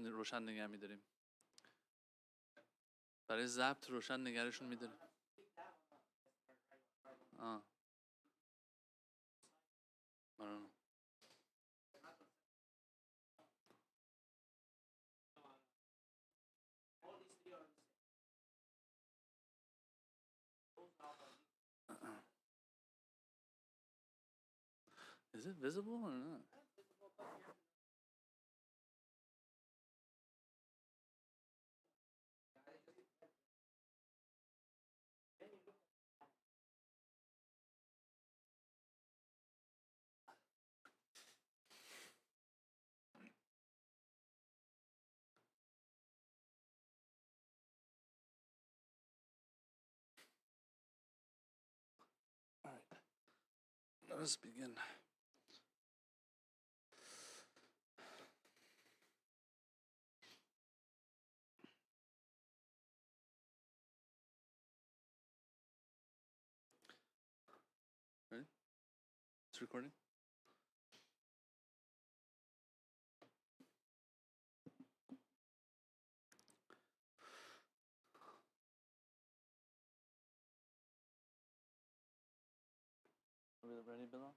روشن نگه می‌داریم. برای ضبط روشن نگرشون می‌داریم. Is it visible or not? All right. Let us begin. Ready? It's recording. Are we ready, Bilal?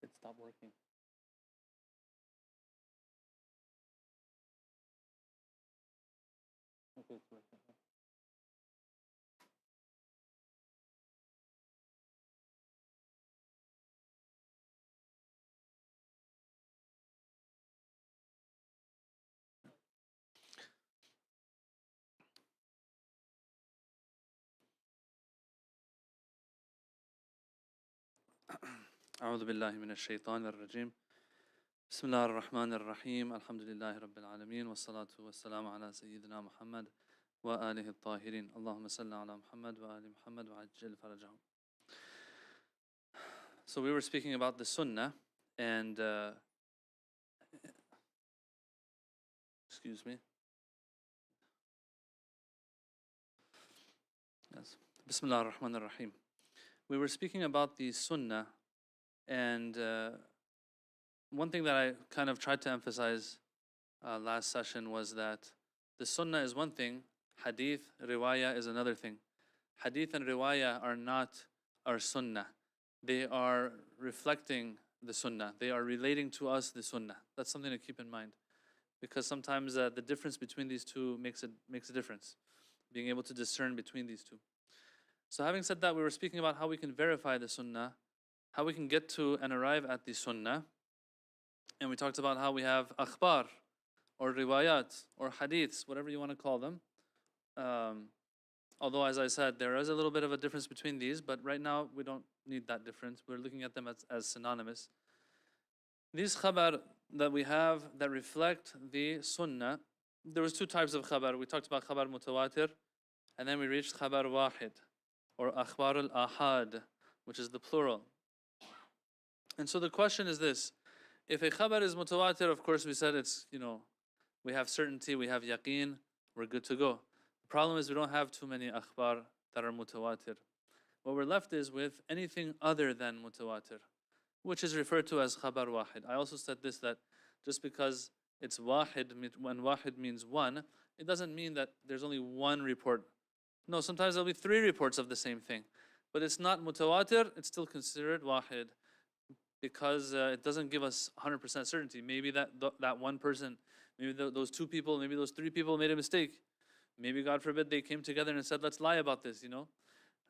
It stopped working. Okay, it's working. أعوذ بالله من الشيطان الرجيم. بسم الله الرحمن الرحيم. الحمد لله رب العالمين والصلاة والسلام على سيدنا محمد وآله الطاهرين. اللهم صل على محمد وآل محمد وعجل فرجهم. So we were speaking about the Sunnah and excuse me. Yes. Bismillah ar-Rahman ar-Rahim. We were speaking about the Sunnah, and one thing that I kind of tried to emphasize last session was that the Sunnah is one thing, Hadith, Riwayah is another thing. Hadith and Riwayah are not our Sunnah. They are reflecting the Sunnah. They are relating to us the Sunnah. That's something to keep in mind, because sometimes the difference between these two makes a difference, being able to discern between these two. So having said that, we were speaking about how we can verify the Sunnah, how we can get to and arrive at the Sunnah. And we talked about how we have akhbar, or riwayat, or hadiths, whatever you want to call them. Although, as I said, there is a little bit of a difference between these, but right now we don't need that difference. We're looking at them as synonymous. These khabar that we have that reflect the Sunnah, there was two types of khabar. We talked about khabar mutawatir, and then we reached khabar wahid, or akhbar al-ahad, which is the plural. And so the question is this: if a khabar is mutawatir, of course we said it's, we have certainty, we have yaqeen, we're good to go. The problem is we don't have too many akhbar that are mutawatir. What we're left is with anything other than mutawatir, which is referred to as khabar wahid. I also said this, that just because it's wahid, when wahid means one, it doesn't mean that there's only one report. No, sometimes there'll be three reports of the same thing. But it's not mutawatir, it's still considered wahid, because it doesn't give us 100% certainty. Maybe that one person, maybe those two people, maybe those three people made a mistake. Maybe, God forbid, they came together and said, let's lie about this,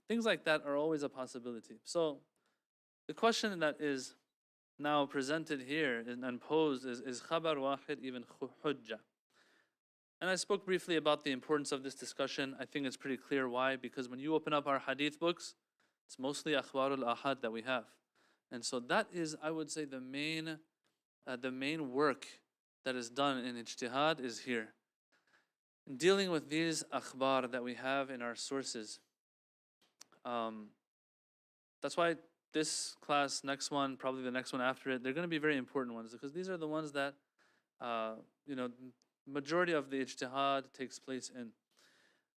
Things like that are always a possibility. So the question that is now presented here and posed is khabar wahid even hujjah? And I spoke briefly about the importance of this discussion. I think it's pretty clear why, because when you open up our hadith books, it's mostly akhbar al-ahad that we have. And so that is, I would say, the main work that is done in ijtihad is here. In dealing with these akhbar that we have in our sources. That's why this class, next one, probably the next one after it, they're going to be very important ones, because these are the ones that, majority of the ijtihad takes place in.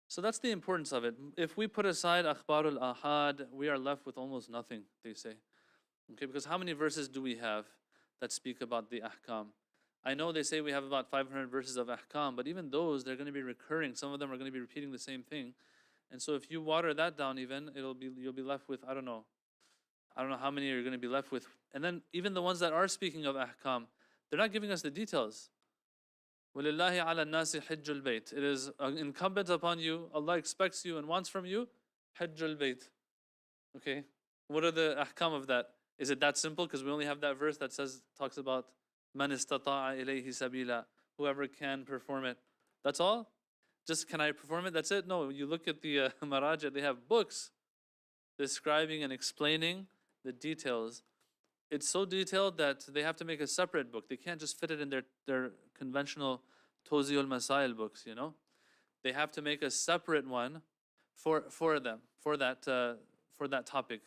So that's the importance of it. If we put aside akhbar al-ahad, we are left with almost nothing, they say. Okay, because how many verses do we have that speak about the ahkam? I know they say we have about 500 verses of ahkam, but even those, they're going to be recurring. Some of them are going to be repeating the same thing. And so if you water that down even, you'll be left with, I don't know how many you're going to be left with. And then even the ones that are speaking of ahkam, they're not giving us the details. وَلِلَّهِ عَلَى النَّاسِ حِجُّ الْبَيْتِ. It is incumbent upon you, Allah expects you and wants from you, حِجُّ الْبَيْتِ. Okay, what are the ahkam of that? Is it that simple? Because we only have that verse that talks about مَنِ اسْتَطَاعَ إِلَيْهِ سَبِيلًا. Whoever can perform it. That's all? Just can I perform it? That's it? No, you look at the Maraja, they have books describing and explaining the details. It's so detailed that they have to make a separate book. They can't just fit it in their conventional Tawzi'ul Masail books, you know? They have to make a separate one for them, for that topic,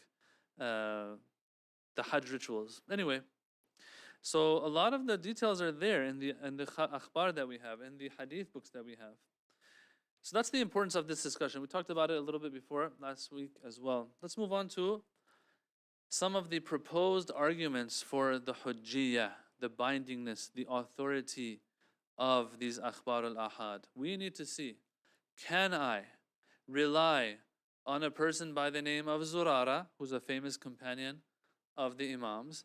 the Hajj rituals. Anyway, so a lot of the details are there in the akhbar that we have, in the hadith books that we have. So that's the importance of this discussion. We talked about it a little bit before last week as well. Let's move on to some of the proposed arguments for the hujjiyah, the bindingness, the authority of these akhbar al-ahad. We need to see, can I rely on a person by the name of Zurara, who's a famous companion of the Imams?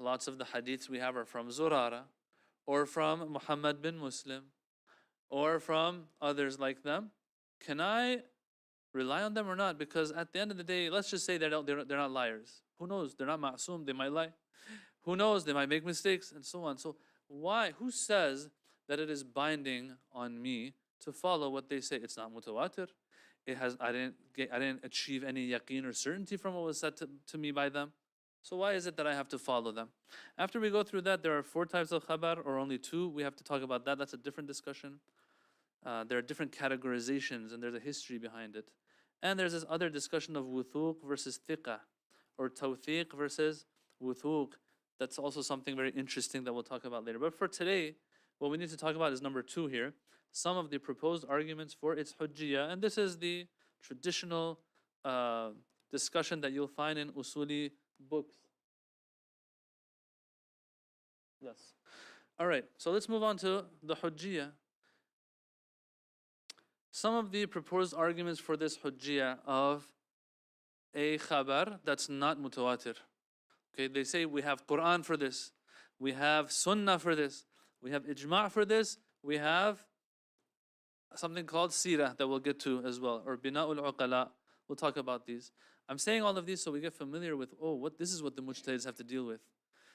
Lots of the hadiths we have are from Zurara, or from Muhammad bin Muslim, or from others like them. Can I rely on them or not? Because at the end of the day, let's just say they're not liars. Who knows? They're not ma'soom, they might lie. Who knows? They might make mistakes and so on. So why? Who says that it is binding on me to follow what they say? It's not mutawatir. I didn't achieve any yaqeen or certainty from what was said to me by them. So why is it that I have to follow them? After we go through that, there are 4 types of khabar, or only 2. We have to talk about that. That's a different discussion. There are different categorizations, and there's a history behind it. And there's this other discussion of wuthuq versus thiqa, or tawthiq versus wuthuq. That's also something very interesting that we'll talk about later. But for today, what we need to talk about is number 2 here. Some of the proposed arguments for its hujjiyah. And this is the traditional discussion that you'll find in usuli books. Yes. All right, so let's move on to the hujjiyah. Some of the proposed arguments for this hujjiyah of a khabar that's not mutawatir. Okay, they say we have Quran for this, we have Sunnah for this, we have Ijma' for this, we have something called Sirah that we'll get to as well, or Bina'ul Uqala. We'll talk about these. I'm saying all of these so we get familiar with, this is what the mujtahids have to deal with.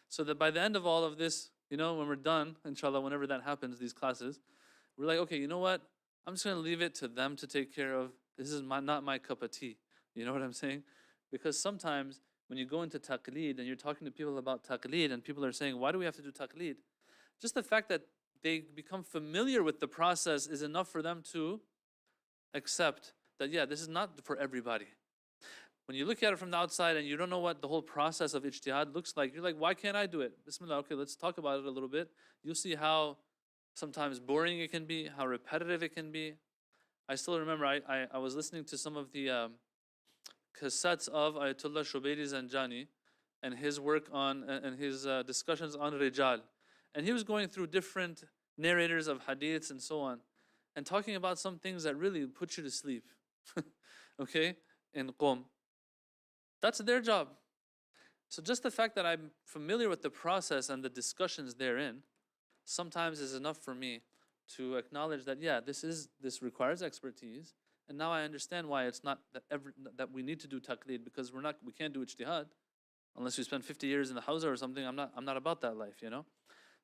So that by the end of all of this, when we're done, inshallah, whenever that happens, these classes, we're like, okay, you know what? I'm just going to leave it to them to take care of. This is not my cup of tea. You know what I'm saying? Because sometimes when you go into taqlid and you're talking to people about taqlid and people are saying, why do we have to do taqlid? Just the fact that they become familiar with the process is enough for them to accept that, yeah, this is not for everybody. When you look at it from the outside and you don't know what the whole process of ijtihad looks like, you're like, why can't I do it? Bismillah, okay, let's talk about it a little bit. You'll see how sometimes boring it can be, how repetitive it can be. I still remember I was listening to some of the cassettes of Ayatollah Shubayri Zanjani and his work on, and his discussions on Rijal. And he was going through different narrators of hadiths and so on, and talking about some things that really put you to sleep, okay, in Qom. That's their job. So just the fact that I'm familiar with the process and the discussions therein, sometimes is enough for me to acknowledge that, yeah, this requires expertise, and now I understand why it's not that we need to do taqlid, because we can't do ijtihad unless we spend 50 years in the hawza or something. I'm not about that life,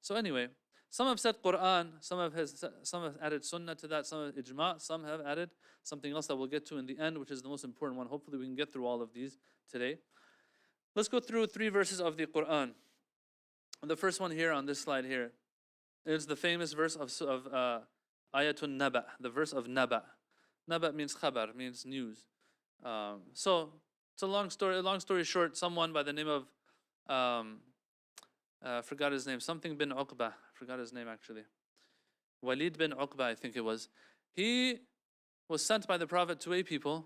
So anyway, Some have said Quran, some have added Sunnah to that, some have Ijma, some have added something else that we'll get to in the end, which is the most important one. Hopefully we can get through all of these today. Let's go through 3 verses of the Quran. The first one here on this slide here is the famous verse of Ayatun Naba, the verse of Naba. Naba means khabar, means news. So it's a long story. Long story short, someone by the name of forgot his name, something bin Uqba. Forgot his name actually. Walid bin Uqba, I think it was. He was sent by the Prophet to a people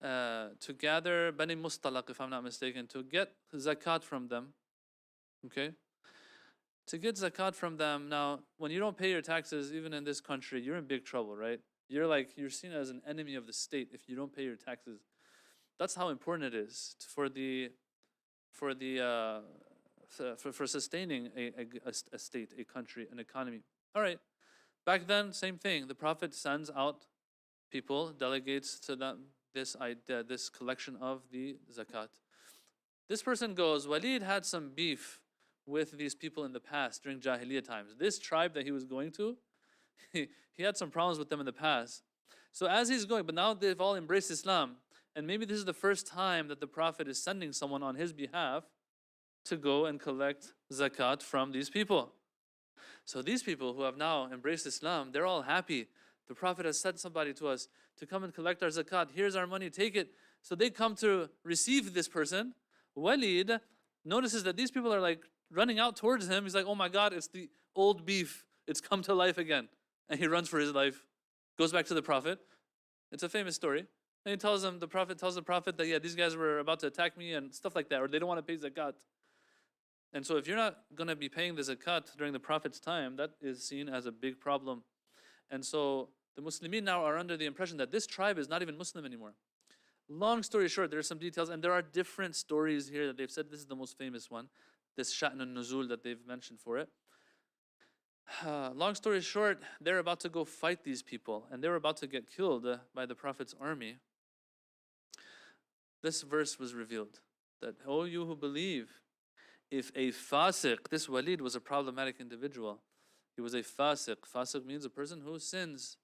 to gather Bani Mustalaq, if I'm not mistaken, to get zakat from them. Okay? To get zakat from them. Now, when you don't pay your taxes, even in this country, you're in big trouble, right? You're seen as an enemy of the state if you don't pay your taxes. That's how important it is for sustaining a state, a country, an economy. All right. Back then, same thing. The Prophet sends out people, delegates to them this collection of the zakat. This person goes, Walid had some beef with these people in the past during Jahiliyyah times. This tribe that he was going to, he had some problems with them in the past. So as he's going, but now they've all embraced Islam, and maybe this is the first time that the Prophet is sending someone on his behalf to go and collect zakat from these people. So these people who have now embraced Islam, they're all happy. The Prophet has sent somebody to us to come and collect our zakat. Here's our money, take it. So they come to receive this person. Walid notices that these people are like running out towards him. He's like, oh my God, it's the old beef. It's come to life again. And he runs for his life, goes back to the Prophet. It's a famous story. And he tells him, the Prophet tells the Prophet that, yeah, these guys were about to attack me and stuff like that, or they don't want to pay zakat. And so if you're not going to be paying the zakat during the Prophet's time, that is seen as a big problem. And so the Muslimin now are under the impression that this tribe is not even Muslim anymore. Long story short, there are some details, and there are different stories here that they've said. This is the most famous one, this Sha'n al-Nuzul that they've mentioned for it. Long story short, they're about to go fight these people, and they were about to get killed by the Prophet's army. This verse was revealed, that, oh, you who believe, if a fasiq, this Walid was a problematic individual. He was a fasiq. Fasiq means a person who sins,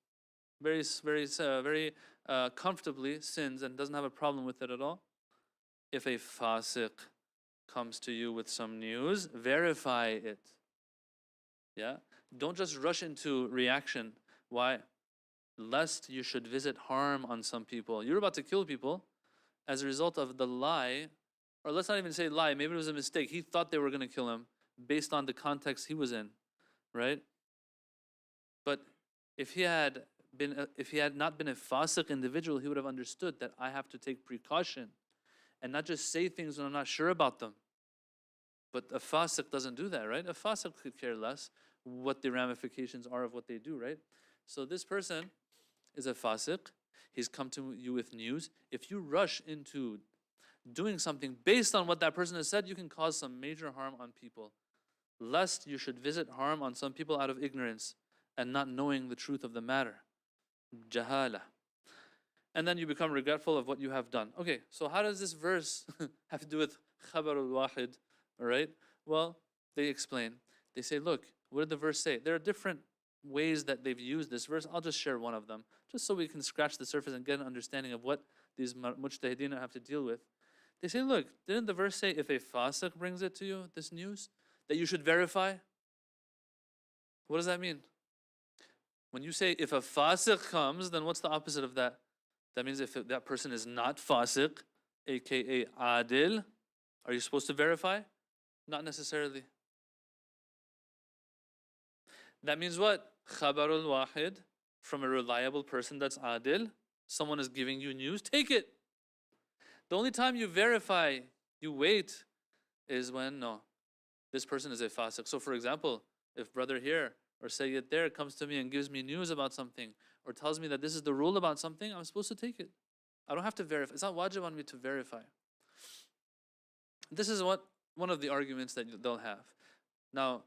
very comfortably sins and doesn't have a problem with it at all. If a fasiq comes to you with some news, verify it. Yeah? Don't just rush into reaction. Why? Lest you should visit harm on some people. You're about to kill people as a result of the lie, or let's not even say lie, maybe it was a mistake. He thought they were going to kill him based on the context he was in, right? But if he had not been a fasiq individual, he would have understood that I have to take precaution and not just say things when I'm not sure about them. But a fasiq doesn't do that, right? A fasiq could care less what the ramifications are of what they do, right? So this person is a fasiq. He's come to you with news. If you rush into doing something based on what that person has said, you can cause some major harm on people. Lest you should visit harm on some people out of ignorance and not knowing the truth of the matter. Jahala. And then you become regretful of what you have done. Okay, so how does this verse have to do with khabarul wahid? All right? Well, they explain. They say, look, what did the verse say? There are different ways that they've used this verse. I'll just share one of them, just so we can scratch the surface and get an understanding of what these mujtahideen have to deal with. They say, look, didn't the verse say if a fasiq brings it to you, this news, that you should verify? What does that mean? When you say if a fasiq comes, then what's the opposite of that? That means if that person is not fasiq, aka adil, are you supposed to verify? Not necessarily. That means what? Khabarul wahid, from a reliable person that's adil. Someone is giving you news, take it. The only time you verify, you wait, is when, no, this person is a fasiq. So for example, if brother here or Sayyid there comes to me and gives me news about something or tells me that this is the rule about something, I'm supposed to take it. I don't have to verify. It's not wajib on me to verify. This is one of the arguments that they'll have. Now,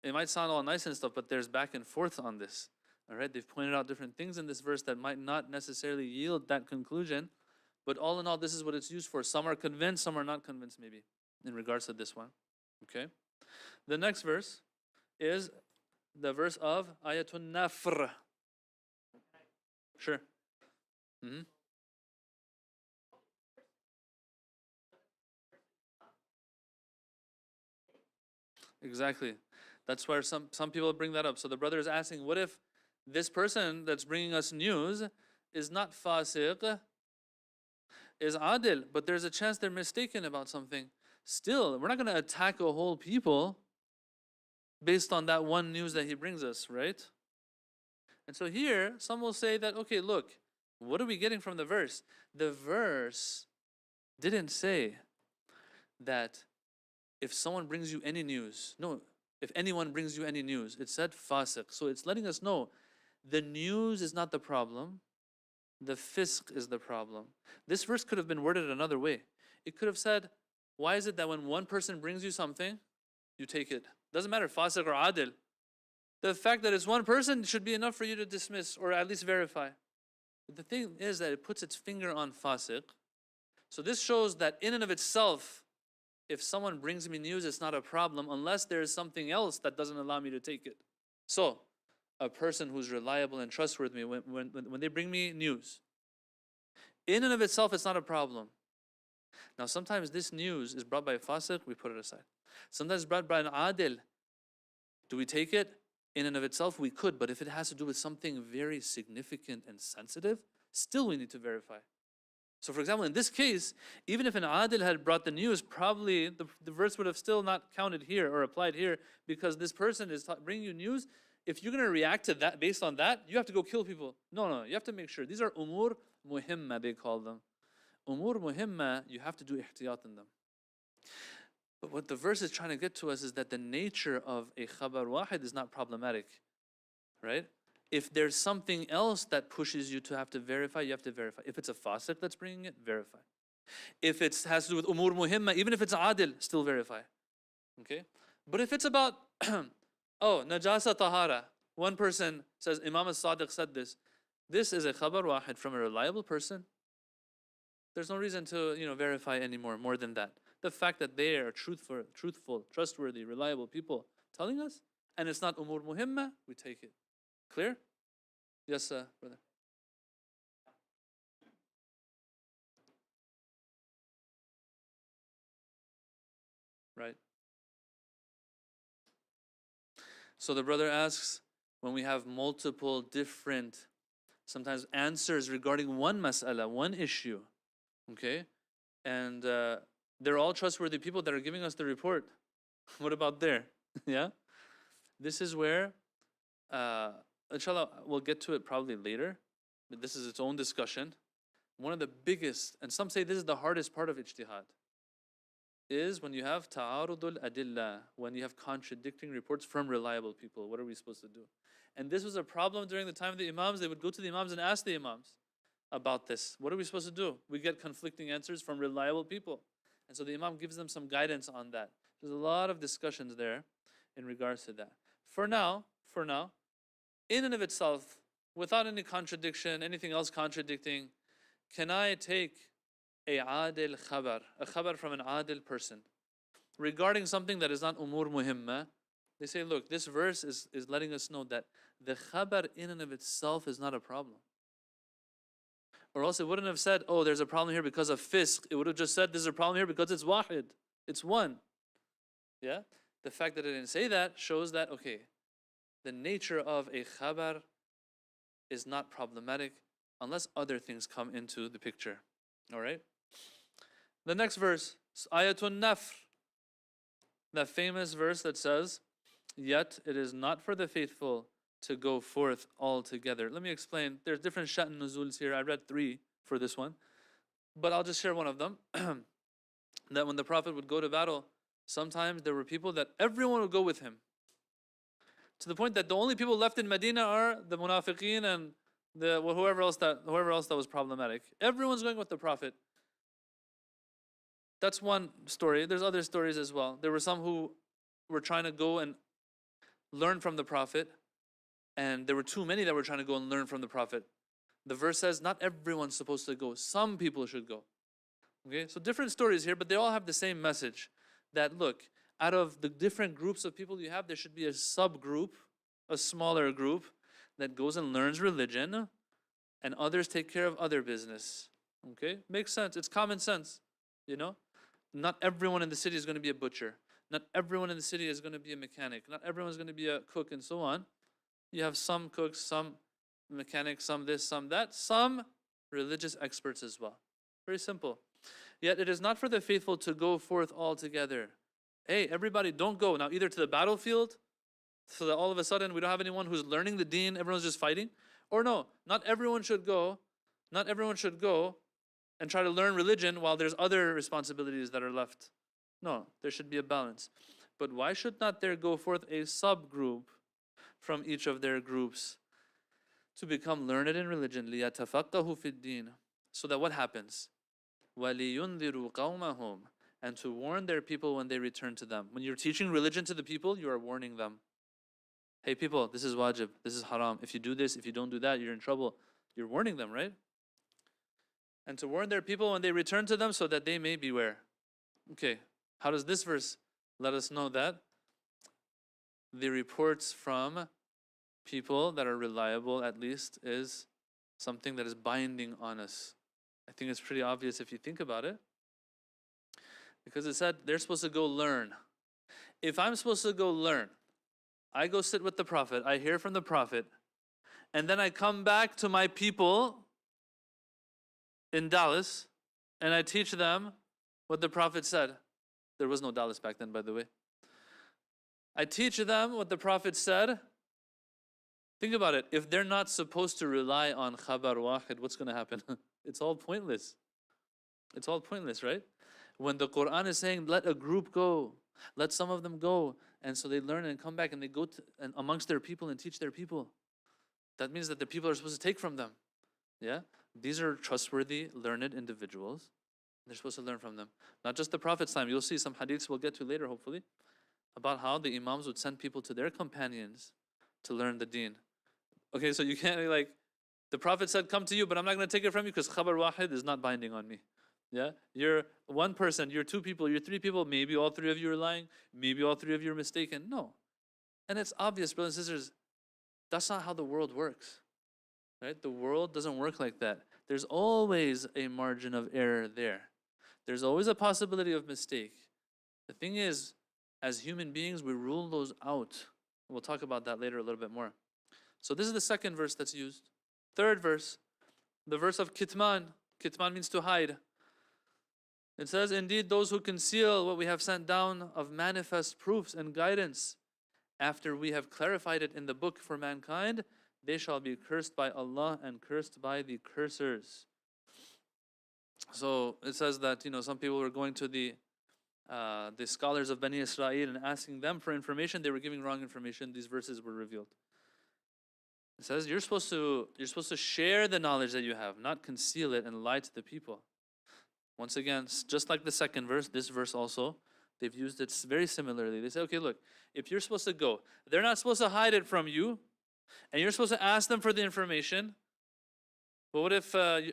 it might sound all nice and stuff, but there's back and forth on this. All right, they've pointed out different things in this verse that might not necessarily yield that conclusion. But all in all, this is what it's used for. Some are convinced, some are not convinced, maybe, in regards to this one. Okay? The next verse is the verse of Ayatun Nafr. Sure. Mm-hmm. Exactly. That's where some people bring that up. So the brother is asking, what if this person that's bringing us news is not fasiq, is adil, but there's a chance they're mistaken about something. Still, we're not going to attack a whole people based on that one news that he brings us, right? And so here, some will say that, okay, look, what are we getting from the verse? The verse didn't say that if someone brings you any news, no, if anyone brings you any news, it said fasiq. So it's letting us know the news is not the problem, the fisq is the problem. This verse could have been worded another way. It could have said, why is it that when one person brings you something, you take it? Doesn't matter, fasiq or adil. The fact that it's one person should be enough for you to dismiss or at least verify. But the thing is that it puts its finger on fasiq. So this shows that in and of itself, if someone brings me news, it's not a problem unless there is something else that doesn't allow me to take it. So a person who's reliable and trustworthy, when they bring me news, in and of itself, it's not a problem. Now, sometimes this news is brought by a fasiq, we put it aside. Sometimes it's brought by an adil. Do we take it? In and of itself, we could, but if it has to do with something very significant and sensitive, still we need to verify. So for example, in this case, even if an adil had brought the news, probably the verse would have still not counted here or applied here, because this person is bringing you news. If you're going to react to that based on that, you have to go kill people. No, you have to make sure. These are umur muhimma, they call them. Umur muhimma, you have to do ihtiyat in them. But what the verse is trying to get to us is that the nature of a khabar wahid is not problematic, right? If there's something else that pushes you to have to verify, you have to verify. If it's a fasiq that's bringing it, verify. If it has to do with umur muhimma, even if it's adil, still verify. Okay? But if it's about, najasa tahara, one person says, Imam as-Sadiq said this. This is a khabar wahid from a reliable person. There's no reason to verify anymore, more than that. The fact that they are truthful, trustworthy, reliable people telling us, and it's not umur muhimma, we take it. Clear? Yes, brother. Right. So the brother asks, when we have multiple different, sometimes answers regarding one mas'ala, one issue, okay? And they're all trustworthy people that are giving us the report. What about there? Yeah? This is where, inshallah, we'll get to it probably later, but this is its own discussion. One of the biggest, and some say this is the hardest part of ijtihad, is when you have ta'arudul adillah, when you have contradicting reports from reliable people. What are we supposed to do? And this was a problem during the time of the imams. They would go to the imams and ask the imams about this. What are we supposed to do? We get conflicting answers from reliable people. And so the imam gives them some guidance on that. There's a lot of discussions there in regards to that. For now, in and of itself, without any contradiction, anything else contradicting, can I take a khabar from an adil person regarding something that is not umur muhimma? They say, look, this verse is letting us know that the khabar in and of itself is not a problem. Or else it wouldn't have said, oh, there's a problem here because of fisq. It would have just said, there's a problem here because it's wahid. It's one. Yeah? The fact that it didn't say that shows that, okay, the nature of a khabar is not problematic unless other things come into the picture. All right? The next verse, Ayatun Nafr. That famous verse that says, yet it is not for the faithful to go forth all together. Let me explain. There's different sha'n nuzuls here. I read 3 for this one, but I'll just share one of them. That when the Prophet would go to battle, sometimes there were people that everyone would go with him, to the point that the only people left in Medina are the munafiqeen and whoever else that was problematic. Everyone's going with the Prophet. That's one story. There's other stories as well. There were some who were trying to go and learn from the Prophet, and there were too many that were trying to go and learn from the Prophet. The verse says not everyone's supposed to go. Some people should go. Okay, so different stories here, but they all have the same message. That look, out of the different groups of people you have, there should be a subgroup, a smaller group that goes and learns religion, and others take care of other business. Okay? Makes sense. It's common sense. You know? Not everyone in the city is going to be a butcher. Not everyone in the city is going to be a mechanic. Not everyone is going to be a cook and so on. You have some cooks, some mechanics, some this, some that, some religious experts as well. Very simple. Yet it is not for the faithful to go forth all together. Hey, everybody, don't go now either to the battlefield, so that all of a sudden we don't have anyone who's learning the deen, everyone's just fighting. Or no, not everyone should go. Not everyone should go and try to learn religion while there's other responsibilities that are left. No, there should be a balance. But why should not there go forth a subgroup from each of their groups to become learned in religion? لِيَتَفَقَّهُ فِي الدِّينِ. So that what happens? وَلِيُنذِرُوا قَوْمَهُم. And to warn their people when they return to them. When you're teaching religion to the people, you are warning them. Hey people, this is wajib, this is haram. If you do this, if you don't do that, you're in trouble. You're warning them, right? And to warn their people when they return to them so that they may beware. Okay, how does this verse let us know that? The reports from people that are reliable, at least, is something that is binding on us. I think it's pretty obvious if you think about it. Because it said they're supposed to go learn. If I'm supposed to go learn, I go sit with the Prophet, I hear from the Prophet, and then I come back to my people in Dallas, and I teach them what the Prophet said. There was no Dallas back then, by the way. I teach them what the Prophet said. Think about it. If they're not supposed to rely on khabar wahid, what's going to happen? It's all pointless. It's all pointless, right? When the Quran is saying, let a group go, let some of them go, and so they learn and come back and they go and amongst their people and teach their people. That means that the people are supposed to take from them. Yeah? These are trustworthy, learned individuals. They're supposed to learn from them. Not just the Prophet's time. You'll see some hadiths we'll get to later, hopefully, about how the imams would send people to their companions to learn the deen. Okay, so you can't like, the Prophet said, come to you, but I'm not going to take it from you because khabar wahid is not binding on me. Yeah, you're one person, you're two people, you're three people, maybe all three of you are lying, maybe all three of you are mistaken. No. And it's obvious, brothers and sisters, that's not how the world works. Right? The world doesn't work like that. There's always a margin of error there. There's always a possibility of mistake. The thing is, as human beings, we rule those out. We'll talk about that later a little bit more. So this is the second verse that's used. Third verse, the verse of kitman. Kitman means to hide. It says, indeed, those who conceal what we have sent down of manifest proofs and guidance, after we have clarified it in the book for mankind, they shall be cursed by Allah and cursed by the cursers. So it says that, some people were going to the scholars of Bani Israel and asking them for information. They were giving wrong information. These verses were revealed. It says you're supposed to share the knowledge that you have, not conceal it and lie to the people. Once again, just like the second verse, this verse also, they've used it very similarly. They say, okay, look, if you're supposed to go, they're not supposed to hide it from you, and you're supposed to ask them for the information. But what if the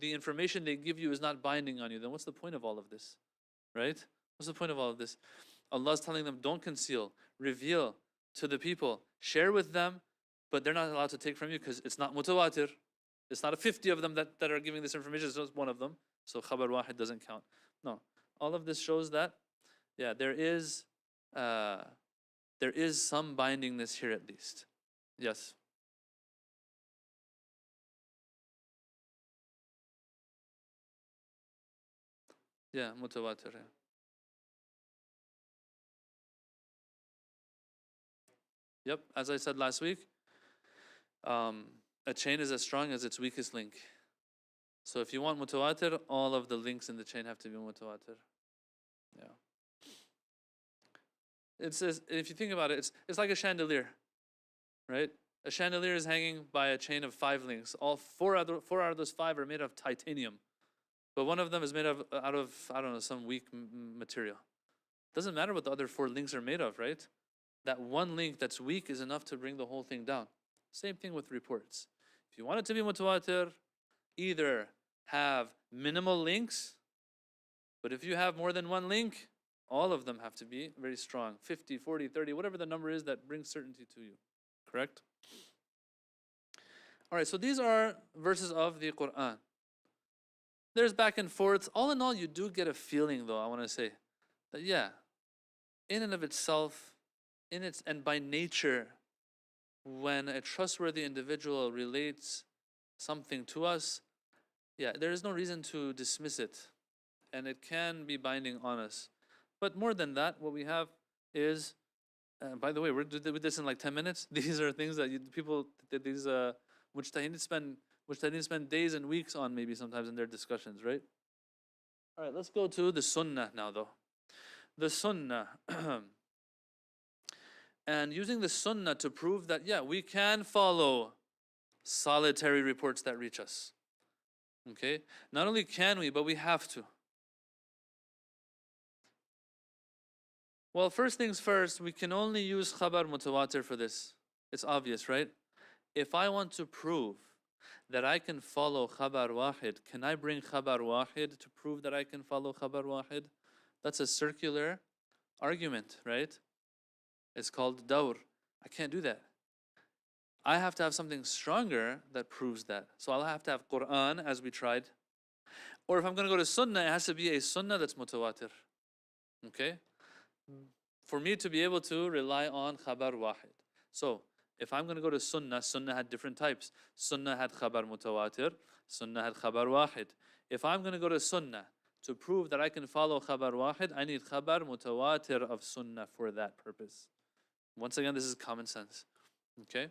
information they give you is not binding on you? Then what's the point of all of this, right? What's the point of all of this? Allah is telling them, don't conceal, reveal to the people, share with them, but they're not allowed to take from you because it's not mutawatir. It's not 50 of them that are giving this information, it's just one of them. So khabar wahid doesn't count. No. All of this shows that, yeah, there is some bindingness here at least. Yes. Yeah, mutawatir. Yep, as I said last week, a chain is as strong as its weakest link. So if you want mutawatir, all of the links in the chain have to be mutawatir. Yeah. If you think about it, it's like a chandelier, right? A chandelier is hanging by a chain of 5 links. All four out of those 5 are made of titanium, but one of them is made out of I don't know, some weak material. Doesn't matter what the other 4 links are made of, right? That one link that's weak is enough to bring the whole thing down. Same thing with reports. If you want it to be mutawatir, either have minimal links, but if you have more than one link, All of them have to be very strong. 50, 40, 30, whatever the number is that brings certainty to you. Correct? All right, so these are verses of the Quran. There's back and forth. All in all, you do get a feeling, though, I want to say, that yeah, in and of itself, and by nature, when a trustworthy individual relates something to us, yeah, there is no reason to dismiss it, and it can be binding on us. But more than that, what we have is, by the way, we're doing this in like 10 minutes. These are things that these mujtahideen spend days and weeks on, maybe sometimes in their discussions, right? All right, let's go to the sunnah now, though. The sunnah. And using the sunnah to prove that, yeah, we can follow solitary reports that reach us. Okay? Not only can we, but we have to. Well, first things first, we can only use khabar mutawatir for this. It's obvious, right? If I want to prove that I can follow khabar wahid, can I bring khabar wahid to prove that I can follow khabar wahid? That's a circular argument, right? It's called dawr. I can't do that. I have to have something stronger that proves that. So I'll have to have Quran, as we tried. Or if I'm going to go to sunnah, it has to be a sunnah that's mutawatir. Okay? For me to be able to rely on khabar wahid. So, if I'm going to go to sunnah, sunnah had different types. Sunnah had khabar mutawatir, sunnah had khabar wahid. If I'm going to go to sunnah to prove that I can follow khabar wahid, I need khabar mutawatir of sunnah for that purpose. Once again, this is common sense. Okay?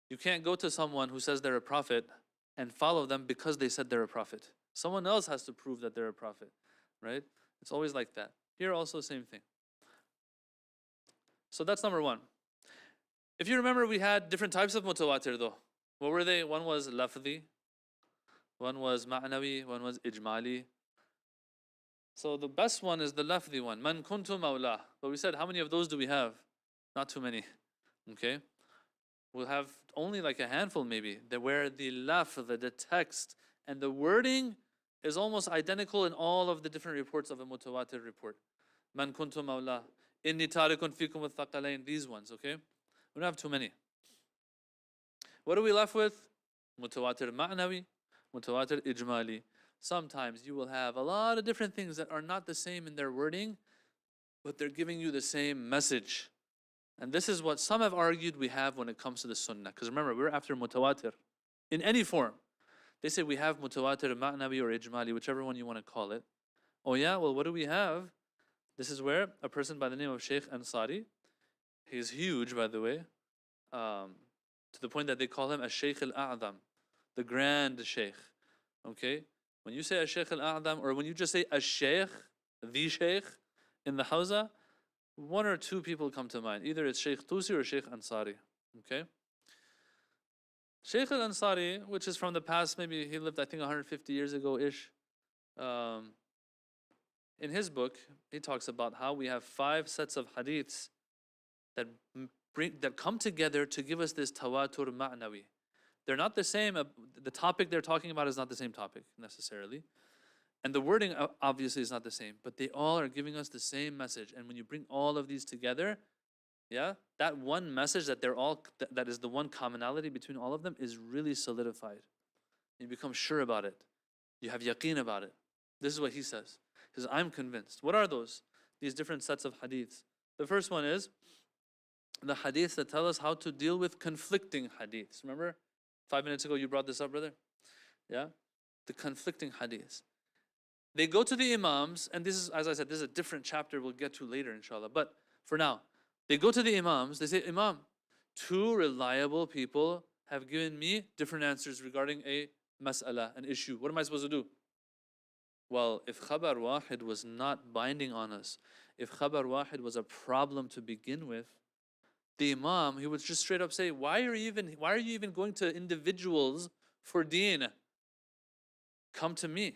You can't go to someone who says they're a prophet and follow them because they said they're a prophet. Someone else has to prove that they're a prophet, right? It's always like that. Here also, same thing. So that's number one. If you remember, we had different types of mutawatir though. What were they? One was lafzi, one was ma'nawi, one was ijmali. So the best one is the lafzi one. Man kuntu mawla. But we said, how many of those do we have? Not too many. Okay? We'll have only like a handful maybe, where the lafz, the text, and the wording is almost identical in all of the different reports of a mutawatir report. Man kuntu mawla. Inni tarikun fikum al-thaqalain. These ones, okay? We don't have too many. What are we left with? Mutawatir ma'nawi, mutawatir ijmali. Sometimes you will have a lot of different things that are not the same in their wording, but they're giving you the same message. And this is what some have argued we have when it comes to the sunnah. Because remember, we're after mutawatir in any form. They say we have mutawatir ma'nawi or ijmali, whichever one you want to call it. Oh yeah, well what do we have? This is where a person by the name of Sheikh Ansari, he's huge by the way, to the point that they call him a Sheikh al-A'dam, the grand Sheikh. Okay? When you say a Sheikh al-A'dam, or when you just say a Sheikh, the Sheikh, in the Hawza, one or two people come to mind. Either it's Sheikh Tusi or Sheikh Ansari. Okay? Sheikh al-Ansari, which is from the past, maybe he lived I think 150 years ago-ish. In his book, he talks about how we have 5 sets of hadiths that come together to give us this tawatur ma'nawi. They're not the same. The topic they're talking about is not the same topic necessarily. And the wording obviously is not the same, but they all are giving us the same message. And when you bring all of these together, yeah, that one message that that is the one commonality between all of them is really solidified. You become sure about it. You have yaqeen about it. This is what he says. He says, I'm convinced. What are those? These different sets of hadiths. The first one is the hadiths that tell us how to deal with conflicting hadiths. Remember, 5 minutes ago you brought this up, brother? Yeah? The conflicting hadiths. They go to the imams, and this is, as I said, this is a different chapter we'll get to later, inshallah. But for now, they go to the imams, they say, Imam, 2 reliable people have given me different answers regarding a mas'ala, an issue. What am I supposed to do? Well, if khabar wahid was not binding on us, if khabar wahid was a problem to begin with, the imam, he would just straight up say, why are you even going to individuals for deen? Come to me.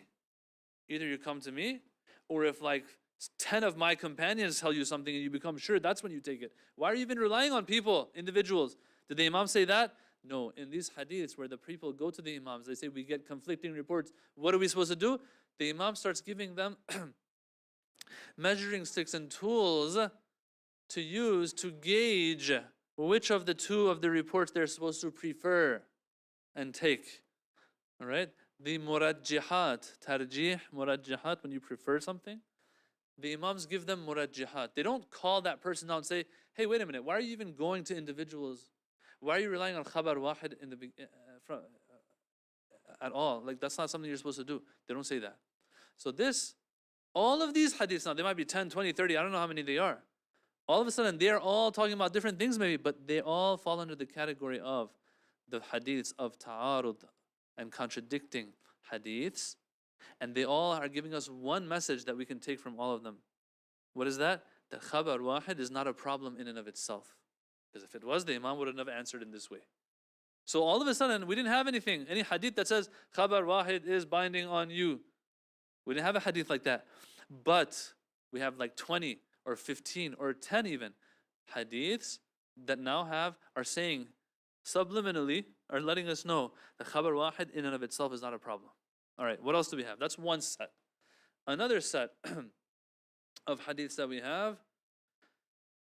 Either you come to me, or if like 10 of my companions tell you something and you become sure, that's when you take it. Why are you even relying on people, individuals? Did the imam say that? No. In these hadiths where the people go to the imams, they say we get conflicting reports. What are we supposed to do? The imam starts giving them measuring sticks and tools to use to gauge which of the two of the reports they're supposed to prefer and take. All right? The murajjihat, tarjih, murajjihat, when you prefer something, the imams give them murajjihat. They don't call that person out and say, hey, wait a minute, why are you even going to individuals? Why are you relying on khabar wahid in the at all? Like, that's not something you're supposed to do. They don't say that. So all of these hadiths, now they might be 10, 20, 30, I don't know how many they are. All of a sudden, they're all talking about different things maybe, but they all fall under the category of the hadiths of ta'arud and contradicting hadiths. And they all are giving us one message that we can take from all of them. What is that? That khabar wahid is not a problem in and of itself. Because if it was, the imam would have never answered in this way. So all of a sudden, we didn't have any hadith that says khabar wahid is binding on you. We didn't have a hadith like that. But we have like 20 or 15 or 10 even hadiths that now are saying subliminally, are letting us know that khabar wahid in and of itself is not a problem. All right, what else do we have? That's one set. Another set of hadiths that we have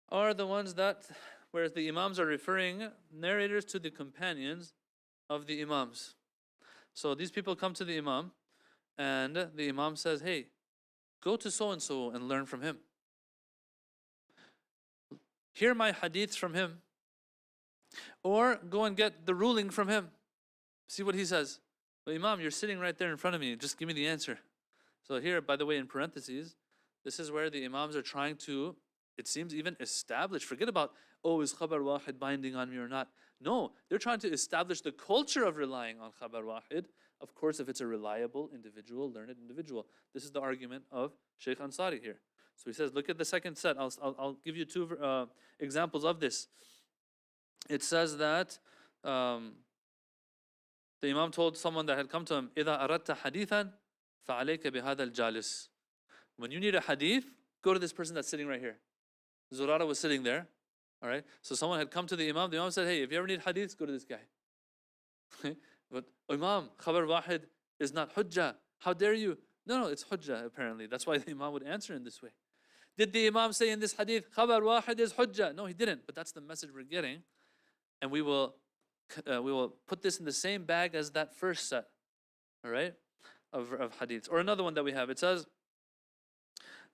are the ones where the imams are referring narrators to the companions of the imams. So these people come to the imam, and the imam says, hey, go to so-and-so and learn from him. Hear my hadiths from him. Or go and get the ruling from him. See what he says. But Imam, you're sitting right there in front of me. Just give me the answer. So here, by the way, in parentheses, this is where the imams are trying to, it seems, even establish, forget about, is khabar wahid binding on me or not. No, they're trying to establish the culture of relying on khabar wahid. Of course, if it's a reliable individual, learned individual. This is the argument of Shaykh Ansari here. So he says, look at the second set. I'll give you two examples of this. It says that the Imam told someone that had come to him, إِذَا أَرَدْتَ حَدِيثًا فَعَلَيْكَ بِهَذَا الْجَالِسِ. When you need a hadith, go to this person that's sitting right here. Zurara was sitting there. All right. So someone had come to the Imam. The Imam said, hey, if you ever need hadiths, go to this guy. But Imam, khabar wahid is not hujjah. How dare you? No, it's hujjah apparently. That's why the Imam would answer in this way. Did the Imam say in this hadith, khabar wahid is hujjah? No, he didn't. But that's the message we're getting. And we will put this in the same bag as that first set, all right, of hadiths. Or another one that we have. It says,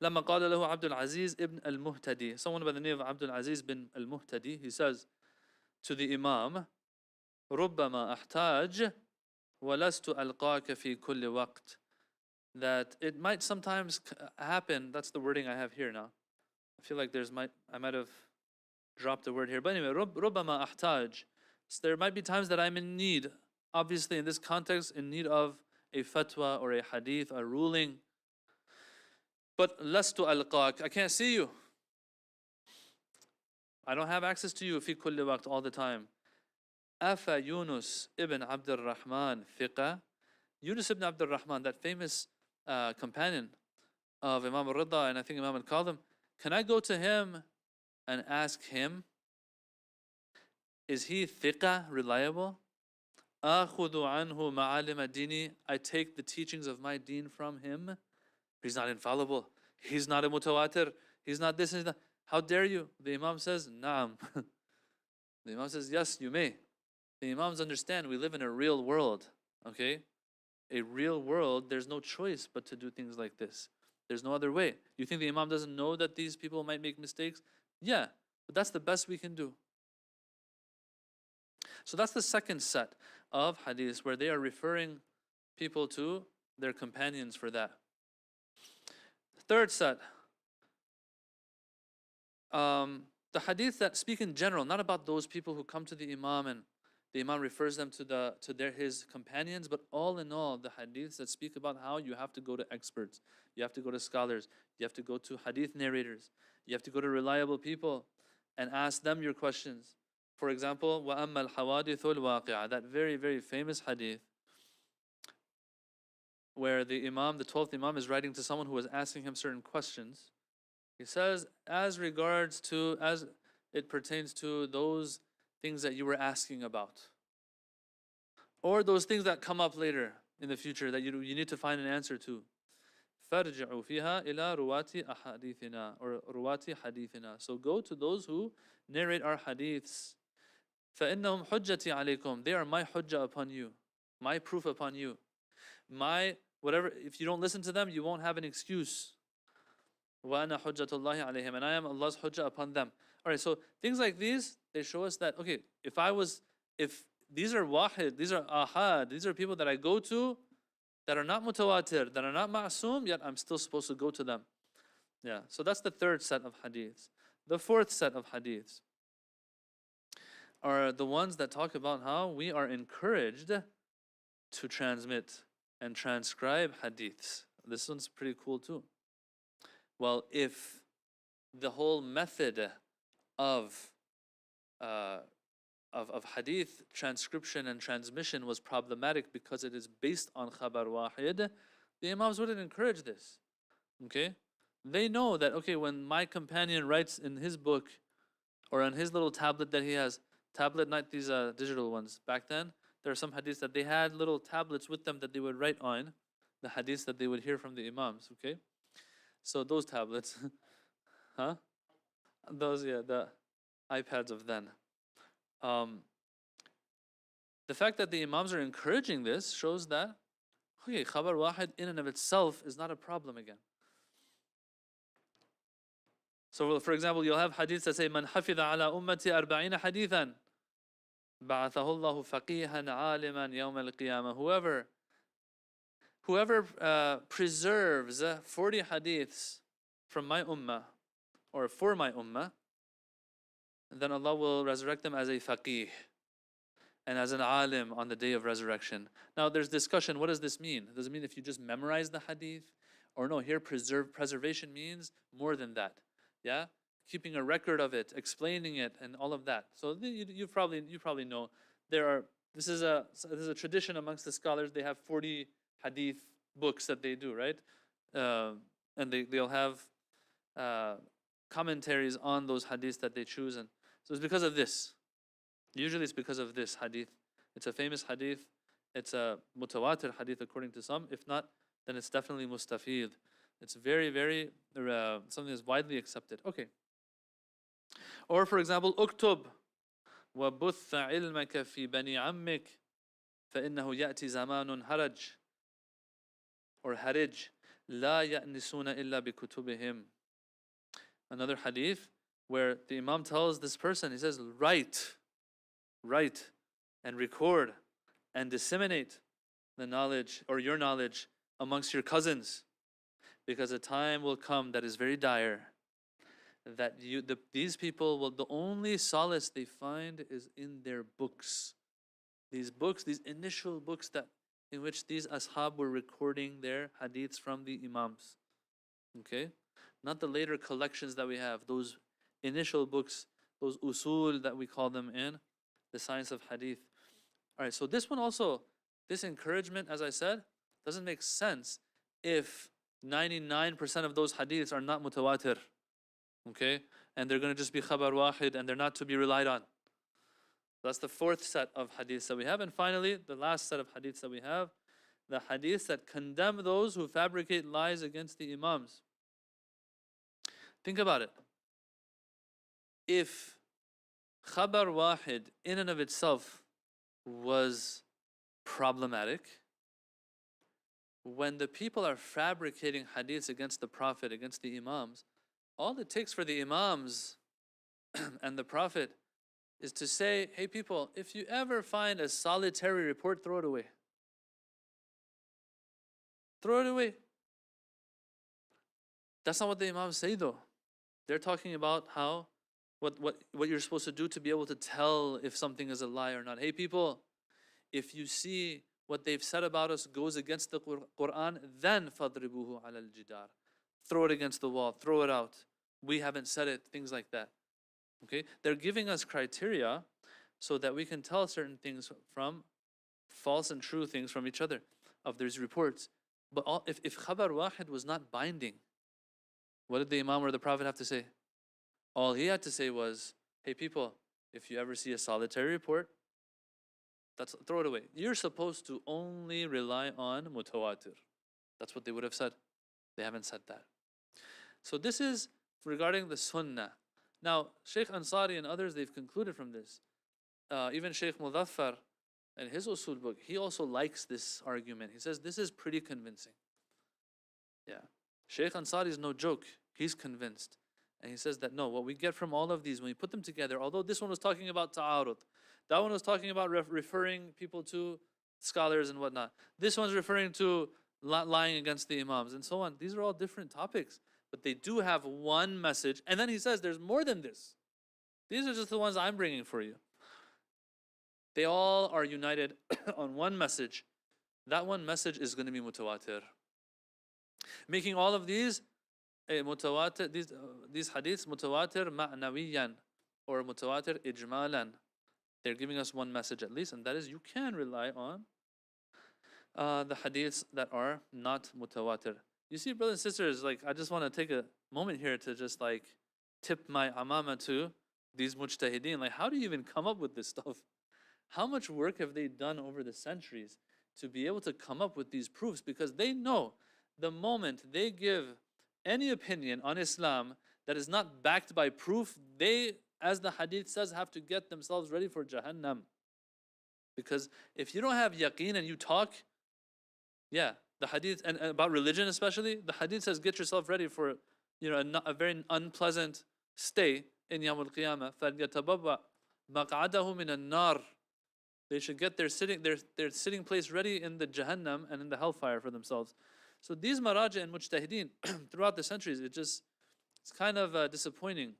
لما قال له عبد العزيز ابن المهتدي. Someone by the name of Abdul Aziz bin al-Muhtadi, he says to the Imam, ربما أحتاج ولست ألقاك في كل وقت. That it might sometimes happen, that's the wording I have here now. I feel like I might have dropped a word here. But anyway, ربما أحتاج. So there might be times that I'm in need, obviously in this context, in need of a fatwa or a hadith, a ruling. But لست ألقاك, I can't see you. I don't have access to you في كل وقت, all the time. أفا يونس ibn عبد الرحمن ثقة. Yunus ibn Abd al-Rahman, that famous companion of Imam al-Rida and I think Imam al-Kadhim, can I go to him and ask him, is he thiqa, reliable? أخذ عنه معالم ديني, I take the teachings of my deen from him. He's not infallible. He's not a mutawatir. He's not this and that. How dare you? The Imam says, Naam. The Imam says, yes, you may. The Imams understand we live in a real world, okay? A real world, there's no choice but to do things like this. There's no other way. You think the Imam doesn't know that these people might make mistakes? Yeah, but that's the best we can do. So that's the second set of hadiths where they are referring people to their companions for that. Third set, the hadiths that speak in general, not about those people who come to the Imam and the Imam refers them to his companions, but all in all, the hadiths that speak about how you have to go to experts, you have to go to scholars, you have to go to hadith narrators, you have to go to reliable people and ask them your questions. For example, وَأَمَّا الْحَوَادِثُ الْوَاقِعَةِ, that very, very famous hadith where the Imam, the 12th Imam, is writing to someone who was asking him certain questions. He says, as it pertains to those things that you were asking about, or those things that come up later in the future that you need to find an answer to. فَارْجِعُوا فِيهَا إِلَى رُوَاتِ أَحَادِيثِنَا or رُوَاتِ حَدِيثِنَا. So go to those who narrate our hadiths. فَإِنَّهُمْ حُجَّتِي عَلَيْكُمْ. They are my hujjah upon you, my proof upon you. My whatever, if you don't listen to them, you won't have an excuse. وَأَنَا حُجَّةُ اللَّهِ عَلَيْهِمْ. And I am Allah's hujjah upon them. Alright, so things like these, they show us that, okay, if these are wahid, these are ahad, these are people that I go to that are not mutawatir, that are not ma'soom, yet I'm still supposed to go to them. Yeah, so that's the third set of hadiths. The fourth set of hadiths are the ones that talk about how we are encouraged to transmit and transcribe hadiths. This one's pretty cool too. Well, if the whole method of hadith transcription and transmission was problematic because it is based on khabar wahid, the imams wouldn't encourage this. Okay? They know that, okay, when my companion writes in his book or on his little tablet that he has, tablet, not these digital ones, back then, there are some hadiths that they had little tablets with them that they would write on, the hadiths that they would hear from the imams, okay? So those tablets, huh? Those, yeah, the iPads of then. The fact that the imams are encouraging this shows that, okay, khabar wahid in and of itself is not a problem again. So for example, you'll have hadiths that say, Man hafidha ala ummati arba'ina hadithan, ba'athahu Allahu faqihan aliman yawm al-qiyamah. Whoever preserves 40 hadiths from my ummah, or for my ummah, then Allah will resurrect them as a faqih and as an alim on the day of resurrection. Now there's discussion, what does this mean? Does it mean if you just memorize the hadith? Or no, here preservation means more than that. Yeah? Keeping a record of it, explaining it, and all of that. So you probably know this is a tradition amongst the scholars. They have 40 hadith books that they do, right? And they'll have commentaries on those hadiths that they choose, and so it's because of this. Usually it's because of this hadith. It's a famous hadith. It's a mutawatir hadith according to some. If not, then it's definitely mustafid. It's very, very something that's widely accepted. Okay. Or for example, uktub وَبُثَّ عِلْمَكَ فِي بَنِي عَمِّكَ فَإِنَّهُ يَأْتِي زَمَانٌ هَرَجٌ or harij لَا يَأْنِسُونَ إِلَّا بِكُتُبِهِمْ. Another hadith where the imam tells this person, he says, write and record and disseminate the knowledge or your knowledge amongst your cousins, because a time will come that is very dire, that these people will, the only solace they find is in their books. These books, these initial books in which these ashab were recording their hadiths from the imams. Okay? Not the later collections that we have, those initial books, those usul that we call them in the science of hadith. Alright, so this one also, this encouragement, as I said, doesn't make sense if 99% of those hadiths are not mutawatir. Okay? And they're going to just be khabar wahid and they're not to be relied on. That's the fourth set of hadiths that we have. And finally, the last set of hadiths that we have, the hadiths that condemn those who fabricate lies against the imams. Think about it. If khabar wahid in and of itself was problematic, when the people are fabricating hadiths against the Prophet, against the imams, all it takes for the imams and the Prophet is to say, hey people, if you ever find a solitary report, throw it away. Throw it away. That's not what the imams say though. They're talking about how, what you're supposed to do to be able to tell if something is a lie or not. Hey people, if you see what they've said about us goes against the Quran, then فَضْرِبُوهُ عَلَى الْجِدَارِ. Throw it against the wall, throw it out. We haven't said it, things like that. Okay? They're giving us criteria so that we can tell certain things from false and true things from each other, of these reports. But if khabar wahid was not binding, what did the imam or the Prophet have to say? All he had to say was, hey people, if you ever see a solitary report, throw it away. You're supposed to only rely on mutawatir. That's what they would have said. They haven't said that. So this is regarding the sunnah. Now, Sheikh Ansari and others, they've concluded from this. Even Sheikh Muzaffar in his usul book, he also likes this argument. He says this is pretty convincing. Yeah. Sheikh Ansari is no joke. He's convinced. And he says that no, what we get from all of these, when we put them together, although this one was talking about ta'arud, that one was talking about referring people to scholars and whatnot. This one's referring to lying against the imams and so on. These are all different topics, but they do have one message. And then he says there's more than this. These are just the ones I'm bringing for you. They all are united on one message. That one message is going to be mutawatir. Making all of these mutawatir, these hadiths mutawatir ma'nawiyan, or mutawatir ijmalan. They're giving us one message at least, and that is you can rely on the hadiths that are not mutawatir. You see, brothers and sisters, like I just want to take a moment here to just like tip my amama to these mujtahideen. Like, how do you even come up with this stuff? How much work have they done over the centuries to be able to come up with these proofs? Because they know the moment they give any opinion on Islam that is not backed by proof, they, as the hadith says, have to get themselves ready for Jahannam. Because if you don't have yaqeen and you talk, yeah, the hadith, and about religion especially, the hadith says get yourself ready for, you know, a very unpleasant stay in Yawm al-Qiyamah. فَلْيَتَبَوَّأْ مَقْعَدَهُ مِنَ النَّارِ. They should get their sitting place ready in the Jahannam and in the hellfire for themselves. So these maraja and mujtahideen throughout the centuries, it's kind of disappointing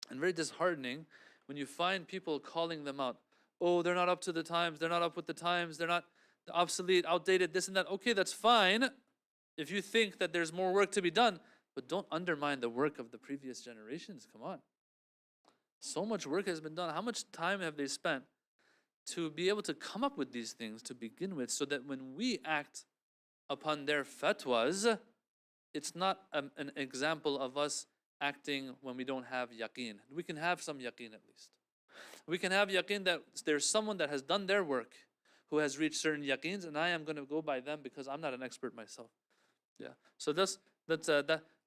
and very disheartening when you find people calling them out. Oh, they're not up to the times, they're not up with the times, they're not obsolete, outdated, this and that. Okay, that's fine if you think that there's more work to be done, but don't undermine the work of the previous generations. Come on. So much work has been done. How much time have they spent to be able to come up with these things to begin with, so that when we act upon their fatwas, it's not an example of us acting when we don't have yaqeen. We can have some yaqeen at least. We can have yaqeen that there's someone that has done their work, who has reached certain yaqeens, and I am going to go by them because I'm not an expert myself. Yeah. So that's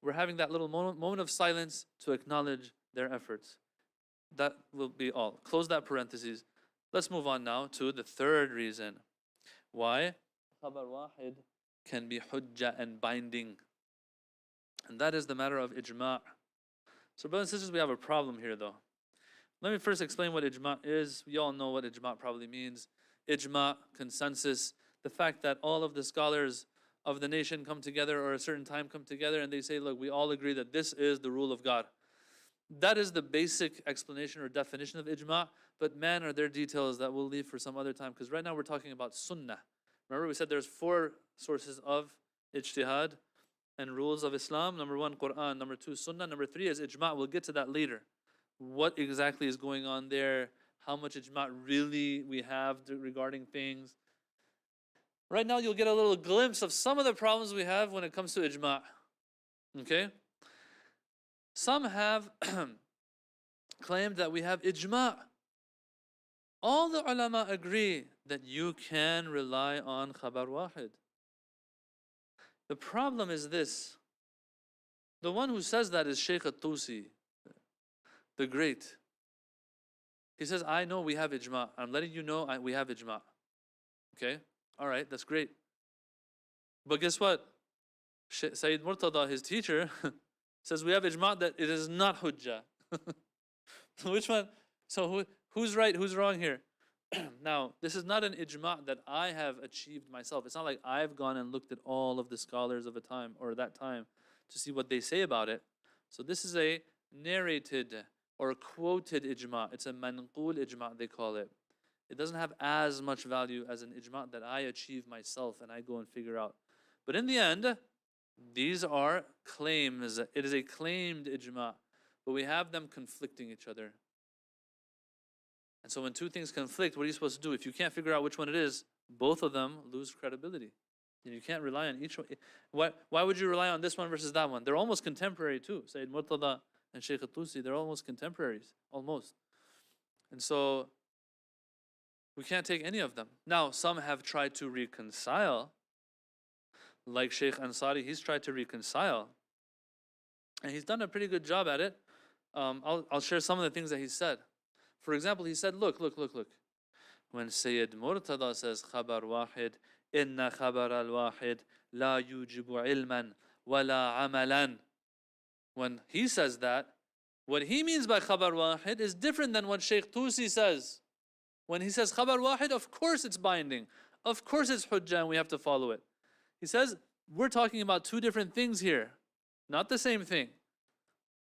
we're having that little moment of silence to acknowledge their efforts. That will be all. Close that parenthesis. Let's move on now to the third reason why khabar wahid can be hujjah and binding. And that is the matter of ijma'. So brothers and sisters, we have a problem here though. Let me first explain what ijma' is. You all know what ijma' probably means. Ijma', consensus, the fact that all of the scholars of the nation come together, or a certain time come together, and they say, look, we all agree that this is the rule of God. That is the basic explanation or definition of ijma', but man, are there details that we'll leave for some other time, because right now we're talking about sunnah. Remember we said there's 4 sources of ijtihad and rules of Islam. Number 1, Quran. Number 2, sunnah. Number 3 is ijma'. We'll get to that later. What exactly is going on there? How much ijma' really we have regarding things. Right now you'll get a little glimpse of some of the problems we have when it comes to ijma'. Okay? Some have claimed that we have ijma'. All the ulama agree that you can rely on khabar wahid. The problem is this. The one who says that is Shaykh al-Tusi, the great. He says, I know we have ijma'. I'm letting you know we have ijma'. Okay? All right, that's great. But guess what? Sayyid Murtada, his teacher, says we have ijma' that it is not hujjah. Which one? So who's right, who's wrong here? Now, this is not an ijma' that I have achieved myself. It's not like I've gone and looked at all of the scholars of a time or that time to see what they say about it. So this is a narrated or quoted ijma'. It's a manqul ijma', they call it. It doesn't have as much value as an ijma' that I achieve myself and I go and figure out. But in the end, these are claims. It is a claimed ijma', but we have them conflicting each other. And so when 2 things conflict, what are you supposed to do? If you can't figure out which one it is, both of them lose credibility. And you can't rely on each one. Why would you rely on this one versus that one? They're almost contemporary too. Sayyid Murtada and Shaykh al-Tusi, they're almost contemporaries, almost. And so we can't take any of them. Now, some have tried to reconcile like Sheikh Ansari, he's tried to reconcile. And he's done a pretty good job at it. I'll share some of the things that he said. For example, he said, look. When Sayyid Murtada says, Khabar wahid, inna khabar al-wahid, la yujibu ilman, wala amalan. When he says that, what he means by Khabar wahid is different than what Sheikh Tusi says. When he says Khabar wahid, of course it's binding. Of course it's hujjah and we have to follow it. He says, we're talking about two different things here, not the same thing.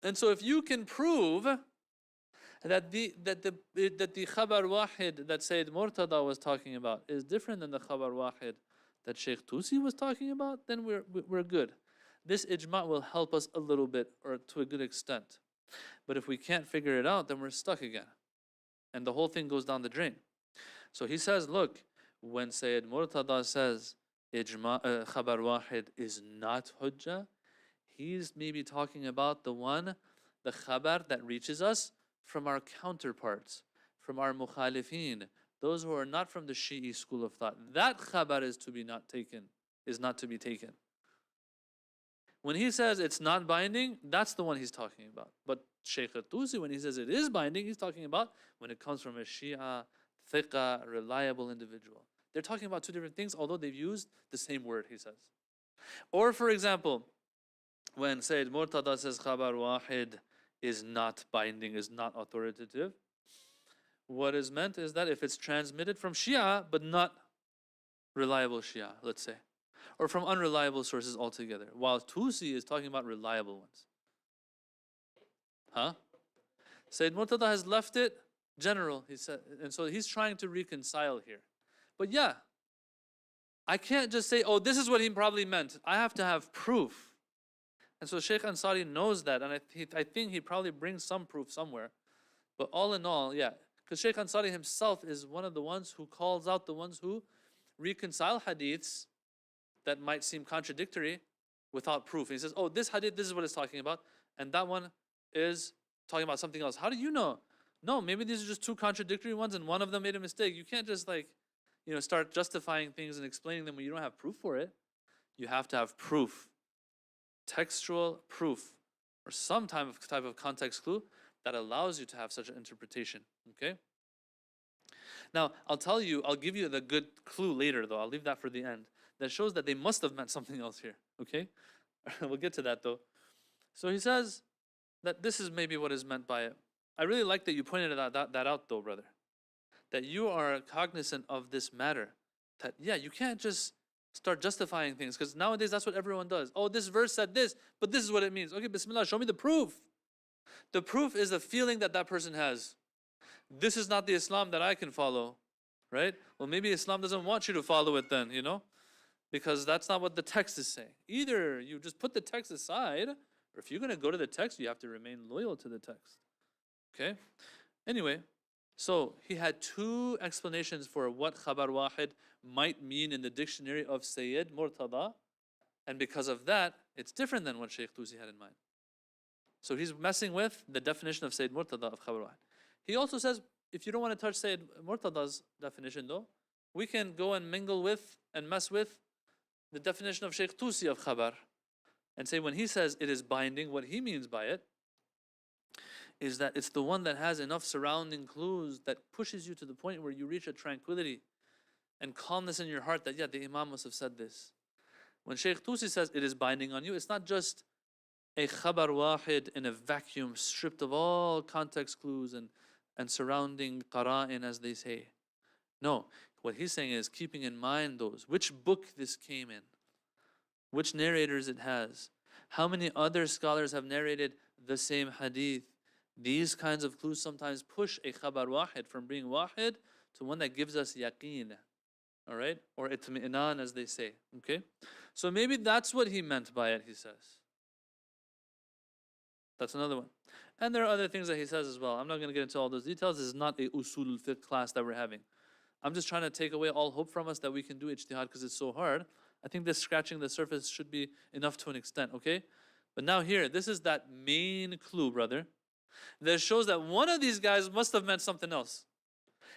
And so if you can prove that the Khabar wahid that Sayyid Murtada was talking about is different than the Khabar wahid that Sheikh Tusi was talking about, then we're good. This ijma' will help us a little bit, or to a good extent. But if we can't figure it out, then we're stuck again. And the whole thing goes down the drain. So he says, look, when Sayyid Murtada says Khabar wahid is not hujjah, he's maybe talking about the khabar that reaches us from our counterparts, from our mukhalifin, those who are not from the Shi'i school of thought. That khabar is not to be taken. When he says it's not binding, that's the one he's talking about. But Shaykh Tusi, when he says it is binding, he's talking about when it comes from a Shia, thiqa, reliable individual. They're talking about two different things, although they've used the same word, he says. Or for example, when Sayyid Murtada says Khabar wahid is not binding, is not authoritative, what is meant is that if it's transmitted from Shia, but not reliable Shia, let's say, or from unreliable sources altogether, while Tusi is talking about reliable ones. Sayyid Murtada has left it general, he said, and so he's trying to reconcile here. But yeah, I can't just say, oh, this is what he probably meant. I have to have proof. And so Sheikh Ansari knows that, and I think he probably brings some proof somewhere. But all in all, yeah, because Sheikh Ansari himself is one of the ones who calls out the ones who reconcile hadiths that might seem contradictory without proof. He says, oh, this hadith, this is what it's talking about, and that one is talking about something else. How do you know? No, maybe these are just two contradictory ones and one of them made a mistake. You can't just start justifying things and explaining them when you don't have proof for it. You have to have proof, textual proof, or some type of context clue that allows you to have such an interpretation, okay? Now, I'll give you the good clue later though, I'll leave that for the end, that shows that they must have meant something else here, okay? We'll get to that though. So he says that this is maybe what is meant by it. I really like that you pointed that out though, brother. That you are cognizant of this matter. That, yeah, you can't just start justifying things, because nowadays that's what everyone does. Oh, this verse said this, but this is what it means. Okay, bismillah, show me the proof. The proof is the feeling that person has. This is not the Islam that I can follow, right? Well, maybe Islam doesn't want you to follow it then, because that's not what the text is saying. Either you just put the text aside, or if you're going to go to the text, you have to remain loyal to the text. Okay? Anyway, so he had two explanations for what Khabar wahid might mean in the dictionary of Sayyid Murtada, and because of that, it's different than what Shaykh Tusi had in mind. So he's messing with the definition of Sayyid Murtada of Khabar wahid. He also says, if you don't want to touch Sayyid Murtada's definition though, we can go and mingle with and mess with the definition of Shaykh Tusi of Khabar, and say when he says it is binding, what he means by it is that it's the one that has enough surrounding clues that pushes you to the point where you reach a tranquility and calmness in your heart that, yeah, the Imam must have said this. When Shaykh Tusi says it is binding on you, it's not just a khabar wahid in a vacuum, stripped of all context clues and surrounding qara'in, as they say. No, what he's saying is keeping in mind those, which book this came in, which narrators it has, how many other scholars have narrated the same hadith. These kinds of clues sometimes push a khabar wahid from being wahid to one that gives us yaqeen, all right? Or itmi'nan, as they say, okay? So maybe that's what he meant by it, he says. That's another one. And there are other things that he says as well. I'm not going to get into all those details. This is not a usul al-fiqh class that we're having. I'm just trying to take away all hope from us that we can do ijtihad because it's so hard. I think this scratching the surface should be enough to an extent, okay? But now here, this is that main clue, brother, that shows that one of these guys must have meant something else.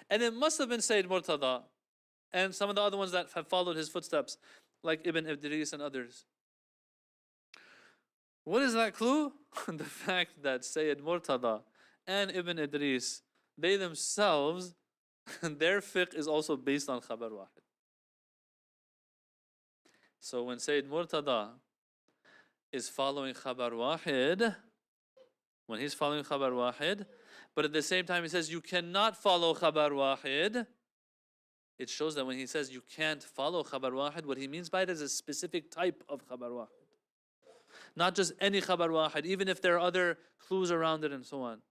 And it must have been Sayyid Murtada and some of the other ones that have followed his footsteps. like Ibn Idris and others. What is that clue? The fact that Sayyid Murtada and Ibn Idris, they themselves, their fiqh is also based on khabar wahid. So when Sayyid Murtada is following khabar wahid, when he's following khabar wahid, but at the same time he says you cannot follow khabar wahid, it shows that when he says you can't follow khabar wahid, what he means by it is a specific type of khabar wahid. Not just any khabar wahid, even if there are other clues around it and so on.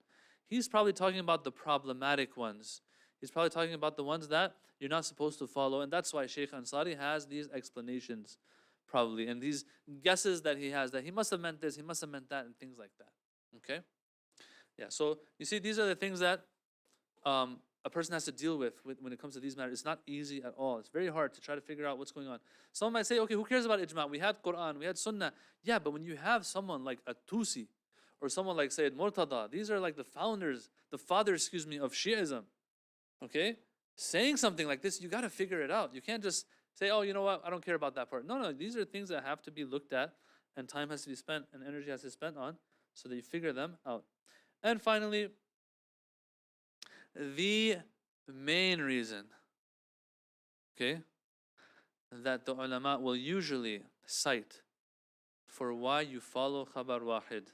He's probably talking about the problematic ones. He's probably talking about the ones that you're not supposed to follow, and that's why Shaykh Ansari has these explanations, probably, and these guesses that he has, that he must have meant this, he must have meant that, and things like that. Okay? Yeah, so you see, these are the things that a person has to deal with when it comes to these matters. It's not easy at all. It's very hard to try to figure out what's going on. Someone might say, okay, who cares about ijma? We had Quran, we had Sunnah. Yeah, but when you have someone like a Tusi, or someone like Sayyid Murtada, these are like the fathers, of Shi'ism, okay? Saying something like this, you got to figure it out. You can't just say, oh, you know what, I don't care about that part. No, these are things that have to be looked at, and time has to be spent, and energy has to be spent on, so that you figure them out. And finally, the main reason, okay, that the ulama will usually cite for why you follow khabar wahid,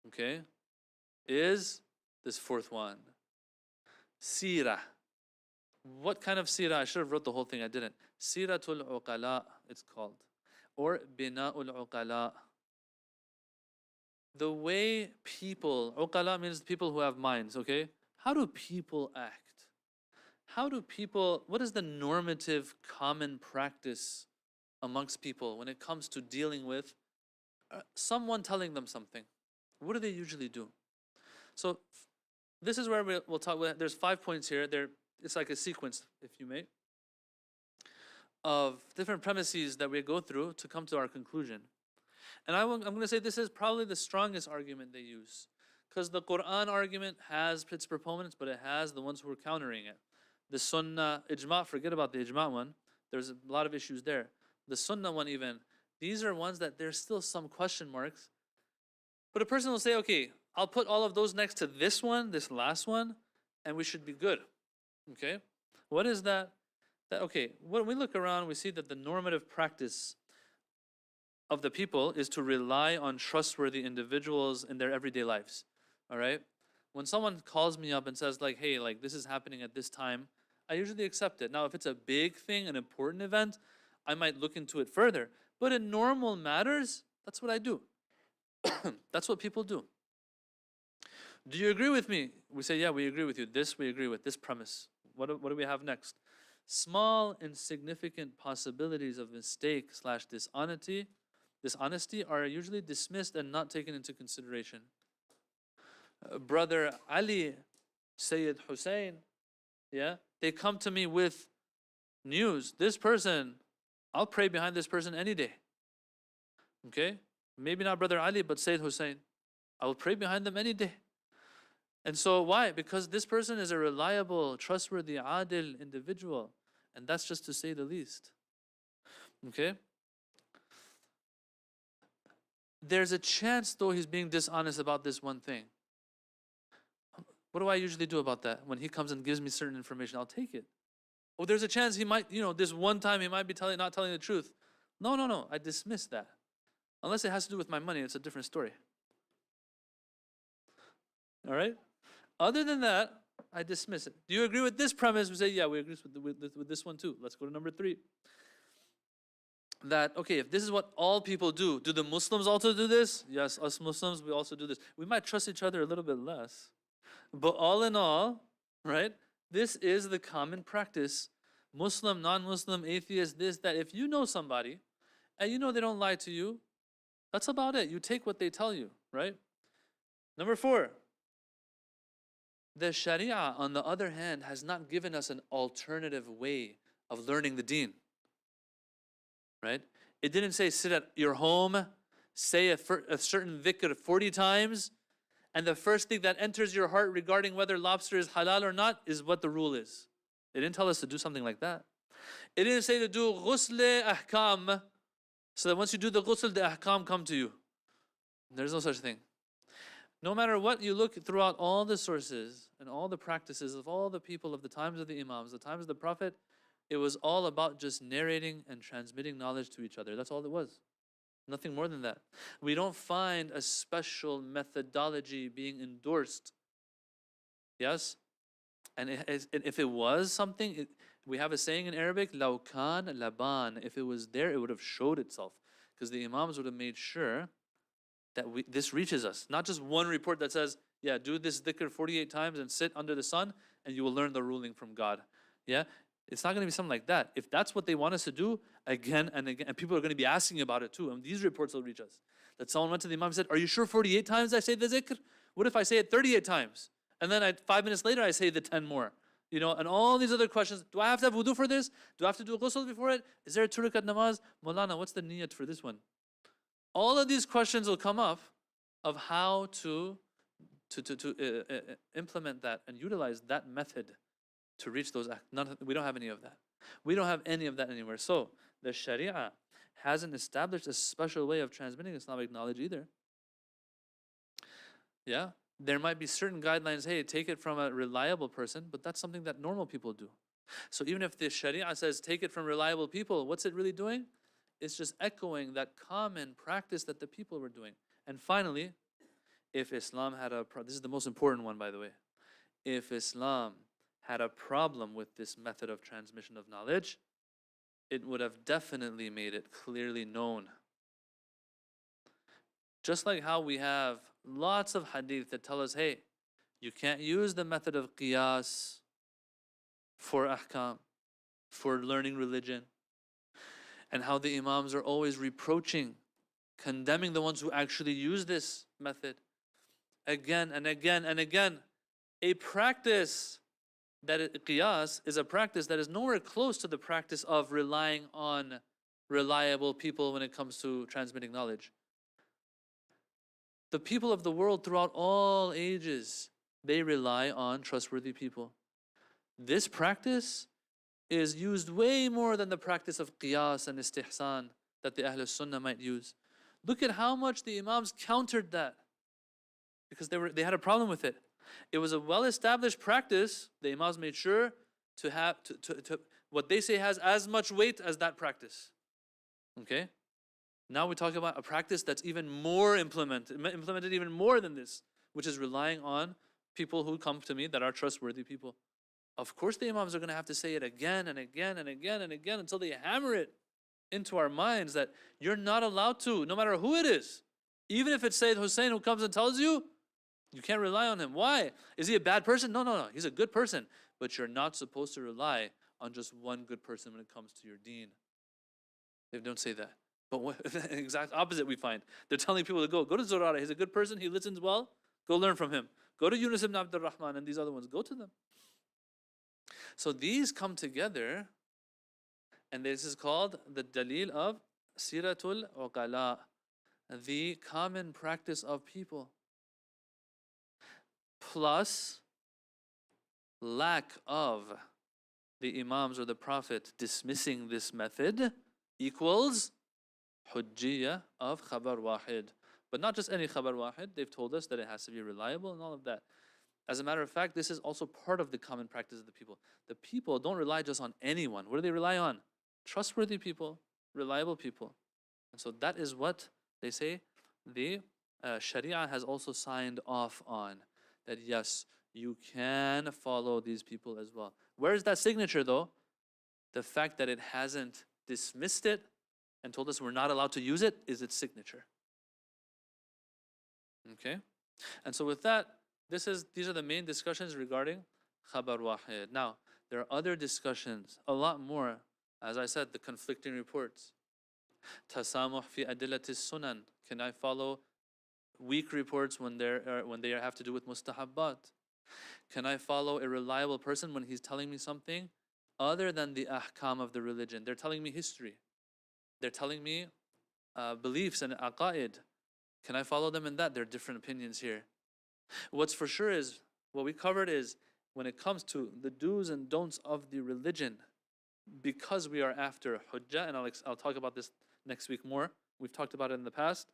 okay, is this fourth one. Sirah. What kind of sirah? I should have wrote the whole thing, I didn't. Siratul uqala, it's called. Or bina'ul uqala. The way people, uqala means people who have minds, okay? How do people act? What is the normative common practice amongst people when it comes to dealing with someone telling them something? What do they usually do? So this is where we'll talk. There's 5 points here. It's like a sequence, if you may, of different premises that we go through to come to our conclusion. And I'm going to say this is probably the strongest argument they use, because the Quran argument has its proponents, but it has the ones who are countering it. The Sunnah, Ijma, forget about the Ijma one. There's a lot of issues there. The Sunnah one even, these are ones that there's still some question marks. But a person will say, okay, I'll put all of those next to this one, this last one, and we should be good. Okay? What is that? Okay, when we look around, we see that the normative practice of the people is to rely on trustworthy individuals in their everyday lives. All right? When someone calls me up and says like, hey, like this is happening at this time, I usually accept it. Now, if it's a big thing, an important event, I might look into it further. But in normal matters, that's what I do. That's what people do. Do you agree with me? We say, yeah, we agree with you. This we agree with, this premise. What do we have next? Small, insignificant possibilities of mistake / dishonesty are usually dismissed and not taken into consideration. Brother Ali, Sayyid Hussein, yeah, they come to me with news. This person, I'll pray behind this person any day. Okay? Maybe not Brother Ali, but Sayyid Hussein. I will pray behind them any day. And so why? Because this person is a reliable, trustworthy, adil individual. And that's just to say the least. Okay? There's a chance, though, he's being dishonest about this one thing. What do I usually do about that? When he comes and gives me certain information, I'll take it. Oh, there's a chance he might, this one time he might be not telling the truth. No. I dismiss that. Unless it has to do with my money, it's a different story. All right? Other than that, I dismiss it. Do you agree with this premise? We say, yeah, we agree with this one too. Let's go to number 3. That, okay, if this is what all people do the Muslims also do this? Yes, us Muslims, we also do this. We might trust each other a little bit less. But all in all, right, this is the common practice. Muslim, non-Muslim, atheist, this, that. If you know somebody, and you know they don't lie to you, that's about it. You take what they tell you, right? Number 4. The Sharia, on the other hand, has not given us an alternative way of learning the deen. Right? It didn't say sit at your home, say a certain dhikr 40 times, and the first thing that enters your heart regarding whether lobster is halal or not is what the rule is. It didn't tell us to do something like that. It didn't say to do ghusl ahkam, so that once you do the ghusl, the ahkam come to you. There's no such thing. No matter what you look throughout all the sources and all the practices of all the people of the times of the Imams, the times of the Prophet, it was all about just narrating and transmitting knowledge to each other. That's all it was. Nothing more than that. We don't find a special methodology being endorsed. Yes? And if it was something, we have a saying in Arabic, لَوْ كَانَ لَبَان. If it was there, it would have showed itself. Because the Imams would have made sure that this reaches us. Not just one report that says, yeah, do this dhikr 48 times and sit under the sun and you will learn the ruling from God. Yeah? It's not going to be something like that. If that's what they want us to do, again and again, and people are going to be asking about it too, and these reports will reach us. That someone went to the Imam and said, are you sure 48 times I say the zikr? What if I say it 38 times? And then 5 minutes later I say the 10 more. You know, and all these other questions. Do I have to have wudu for this? Do I have to do ghusl before it? Is there a turikat namaz? Maulana, what's the niyat for this one? All of these questions will come up of how to implement that and utilize that method to reach those acts. We don't have any of that. We don't have any of that anywhere. So the Sharia hasn't established a special way of transmitting Islamic knowledge either. Yeah, there might be certain guidelines. Hey, take it from a reliable person, but that's something that normal people do. So even if the Sharia says take it from reliable people, what's it really doing? It's just echoing that common practice that the people were doing. And finally, if Islam had this is the most important one, by the way. If Islam had a problem with this method of transmission of knowledge, it would have definitely made it clearly known. Just like how we have lots of hadith that tell us, hey, you can't use the method of qiyas for ahkam, for learning religion. And how the Imams are always reproaching, condemning the ones who actually use this method again and again and again. A practice qiyas is a practice that is nowhere close to the practice of relying on reliable people when it comes to transmitting knowledge. The people of the world throughout all ages, they rely on trustworthy people. This practice is used way more than the practice of qiyas and istihsan that the Ahlul Sunnah might use. Look at how much the Imams countered that, because they had a problem with it. It was a well-established practice. The Imams made sure to have what they say has as much weight as that practice. Okay? Now we talk about a practice that's even more implemented even more than this, which is relying on people who come to me that are trustworthy people. Of course the Imams are going to have to say it again and again and again and again until they hammer it into our minds that you're not allowed to, no matter who it is. Even if it's Sayyid Hussein who comes and tells you, you can't rely on him. Why? Is he a bad person? No. He's a good person. But you're not supposed to rely on just one good person when it comes to your deen. They don't say that. But the exact opposite we find. They're telling people to go to Zurara. He's a good person. He listens well. Go learn from him. Go to Yunus ibn Abdul Rahman and these other ones. Go to them. So these come together, and this is called the dalil of Siratul Uqala, the common practice of people, plus lack of the Imams or the Prophet dismissing this method equals hujjiyah of khabar wahid. But not just any khabar wahid. They've told us that it has to be reliable and all of that. As a matter of fact, this is also part of the common practice of the people. The people don't rely just on anyone. What do they rely on? Trustworthy people, reliable people. And so that is what they say the Sharia has also signed off on. That yes, you can follow these people as well. Where is that signature though? The fact that it hasn't dismissed it and told us we're not allowed to use it is its signature. Okay? And so with that, these are the main discussions regarding khabar wahid. Now, there are other discussions, a lot more. As I said, the conflicting reports. Tasamuh fi adillatis sunan. Can I follow weak reports when they have to do with mustahabbat? Can I follow a reliable person when he's telling me something other than the ahkam of the religion? They're telling me history. They're telling me beliefs and aqaid. Can I follow them in that? There are different opinions here. What's for sure is, what we covered is, when it comes to the do's and don'ts of the religion, because we are after hujjah, and I'll talk about this next week more. We've talked about it in the past.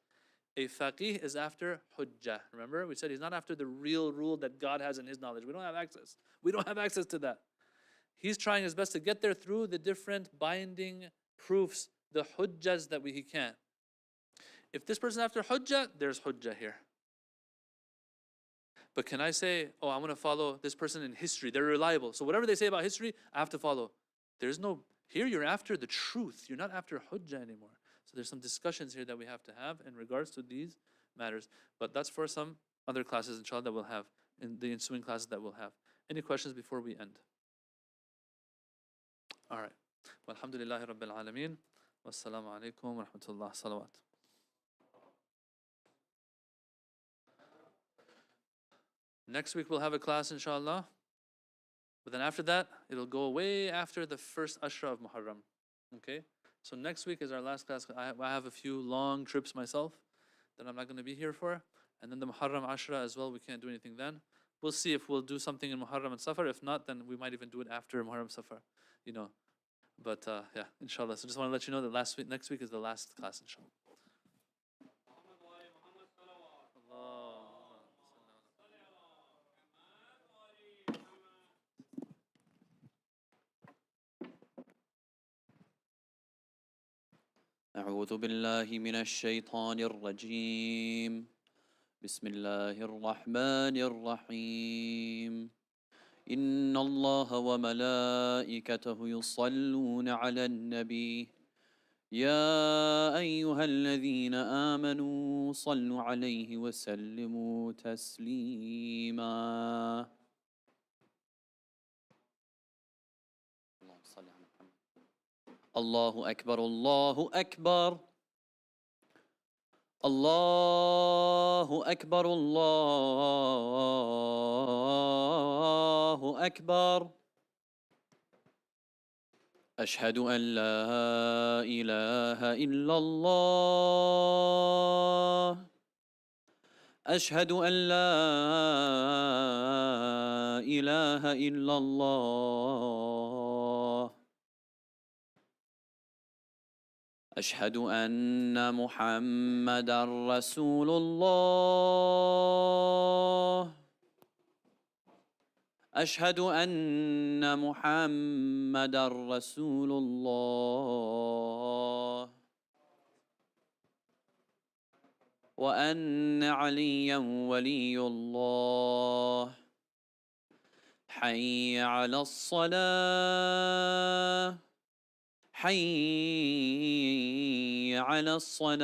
A faqih is after hujjah. Remember, we said he's not after the real rule that God has in his knowledge. We don't have access. We don't have access to that. He's trying his best to get there through the different binding proofs, the hujjahs that he can. If this person after hujjah, there's hujjah here. But can I say, oh, I'm going to follow this person in history. They're reliable. So whatever they say about history, I have to follow. There's no, here you're after the truth. You're not after hujjah anymore. So there's some discussions here that we have to have in regards to these matters. But that's for some other classes, inshallah, that we'll have, in the ensuing classes that we'll have. Any questions before we end? All right. Walhamdulillahi Rabbil Alameen. Wassalamu alaikum wa rahmatullah. Salawat. Next week we'll have a class, inshallah. But then after that, it'll go way after the first Ashra of Muharram. Okay? So next week is our last class. I have a few long trips myself that I'm not going to be here for. And then the Muharram Ashra as well, we can't do anything then. We'll see if we'll do something in Muharram and Safar. If not, then we might even do it after Muharram Safar. You know. But yeah, inshallah. So just want to let you know that next week is the last class, inshallah. أعوذ بالله من الشيطان الرجيم بسم الله الرحمن الرحيم إن الله وملائكته يصلون على النبي يا أيها الذين آمنوا صلوا عليه وسلموا تسليما الله أكبر الله أكبر الله أكبر الله أكبر أشهد أن لا إله إلا الله أشهد أن لا إله إلا الله أشهد أن محمدًا رسول الله أشهد أن محمدًا رسول الله وأن عليًا ولي الله حي على الصلاة حي على الصلاة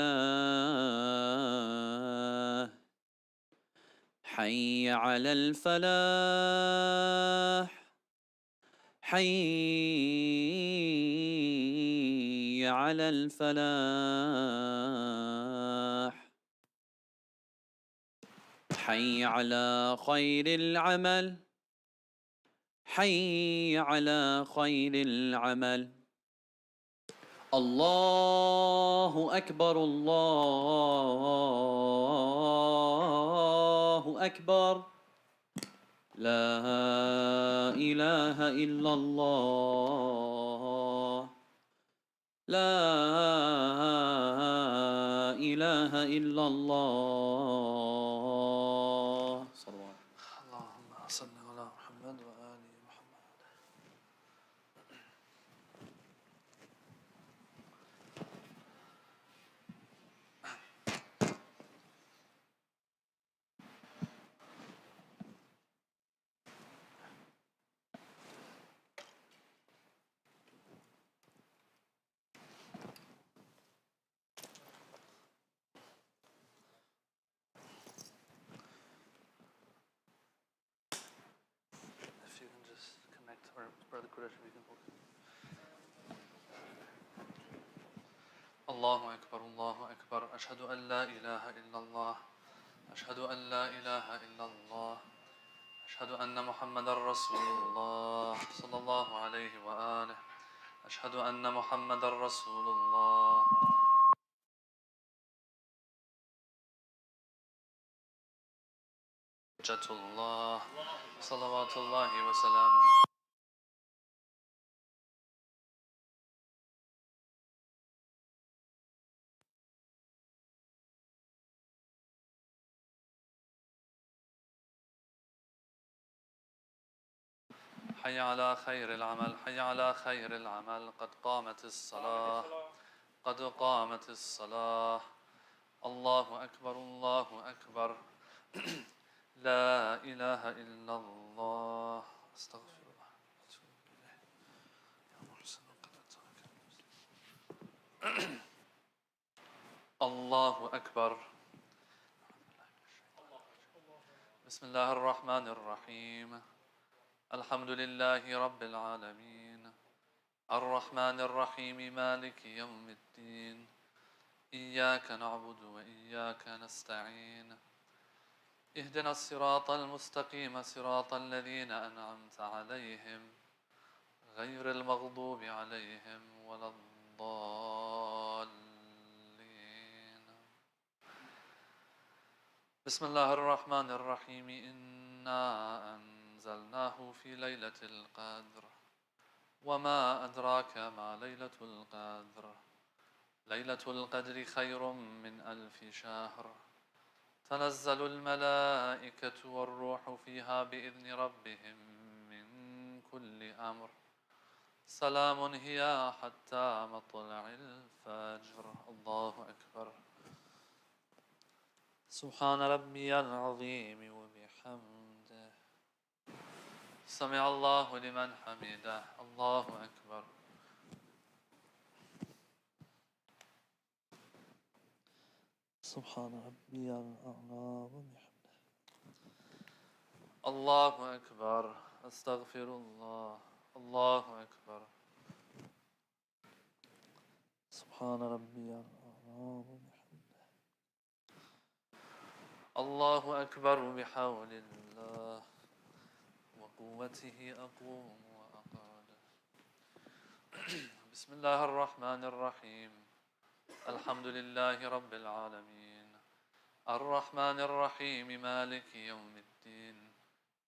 حي على الفلاح حي على الفلاح حي على خير العمل حي على خير العمل الله أكبر الله أكبر لا إله إلا الله لا إله إلا الله اللهم صل على محمد وآل محمد. If you can just connect, or Brother Quresh, if you can hold it. Allahu Akbar, Allahu Akbar. Ashhadu an la ilaha illallah. Ashhadu an la ilaha illallah. Ashhadu anna Muhammadan Rasulullah. Sallallahu alayhi wa alihi. Ashhadu anna Muhammadan Rasulullah. Hujjatullah. Salawatullahi wa salamuhu. حي على خير العمل حي على خير العمل قد قامت الصلاة قد قامت الصلاة الله أكبر الله أكبر لا إله إلا الله أستغفر الله يا محسن قد أتاك الله أكبر بسم الله الرحمن الرحيم الحمد لله رب العالمين الرحمن الرحيم مالك يوم الدين إياك نعبد وإياك نستعين اهدنا الصراط المستقيم صراط الذين أنعمت عليهم غير المغضوب عليهم ولا الضالين بسم الله الرحمن الرحيم إنا أنزلناه في ليلة القدر وما أدراك ما ليلة القدر ليلة القدر خير من 1000 شهر تنزل الملائكة والروح فيها بإذن ربهم من كل أمر سلام هي حتى مطلع الفجر الله أكبر سبحان ربي العظيم وبحمده سمع الله لمن حمده الله أكبر سبحان ربي الأعلى وبحمده الله أكبر أستغفر الله الله أكبر سبحان ربي الأعلى وبحمده الله أكبر بحول الله وقوته أقوم وأقعد بسم الله الرحمن الرحيم الحمد لله رب العالمين الرحمن الرحيم مالك يوم الدين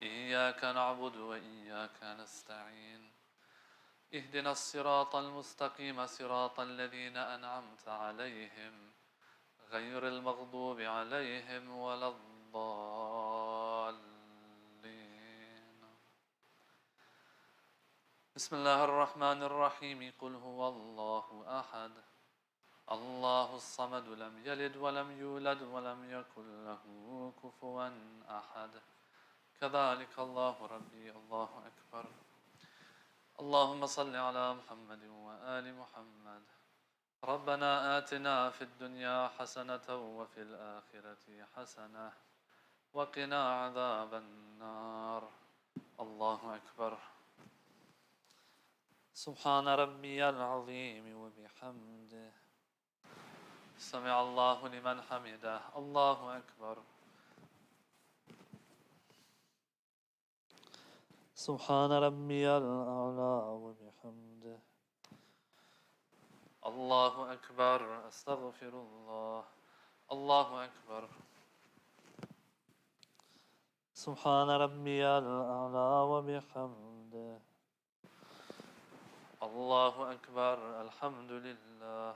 إياك نعبد وإياك نستعين اهدنا الصراط المستقيم صراط الذين أنعمت عليهم غير المغضوب عليهم ولا الضالين بسم الله الرحمن الرحيم قل هو الله أحد الله الصمد لم يلد ولم يولد ولم يكن له كفوا أحد كذلك الله ربي الله أكبر اللهم صل على محمد وآل محمد ربنا آتنا في الدنيا حسنة وفي الآخرة حسنة وقنا عذاب النار الله أكبر سبحان ربي العظيم وبحمده سمع الله لمن حمده الله أكبر سبحان ربي الأعلى وبحمده الله أكبر أستغفر الله الله أكبر سبحان ربي الأعلى وبحمده الله أكبر الحمد لله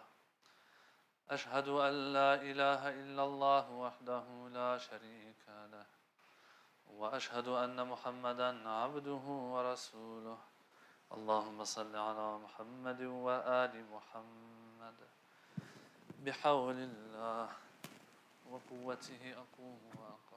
أشهد أن لا إله إلا الله وحده لا شريك له وأشهد أن محمدًا عبده ورسوله اللهم صل على محمد وآل محمد بحول الله وقوته أقوم وأقعد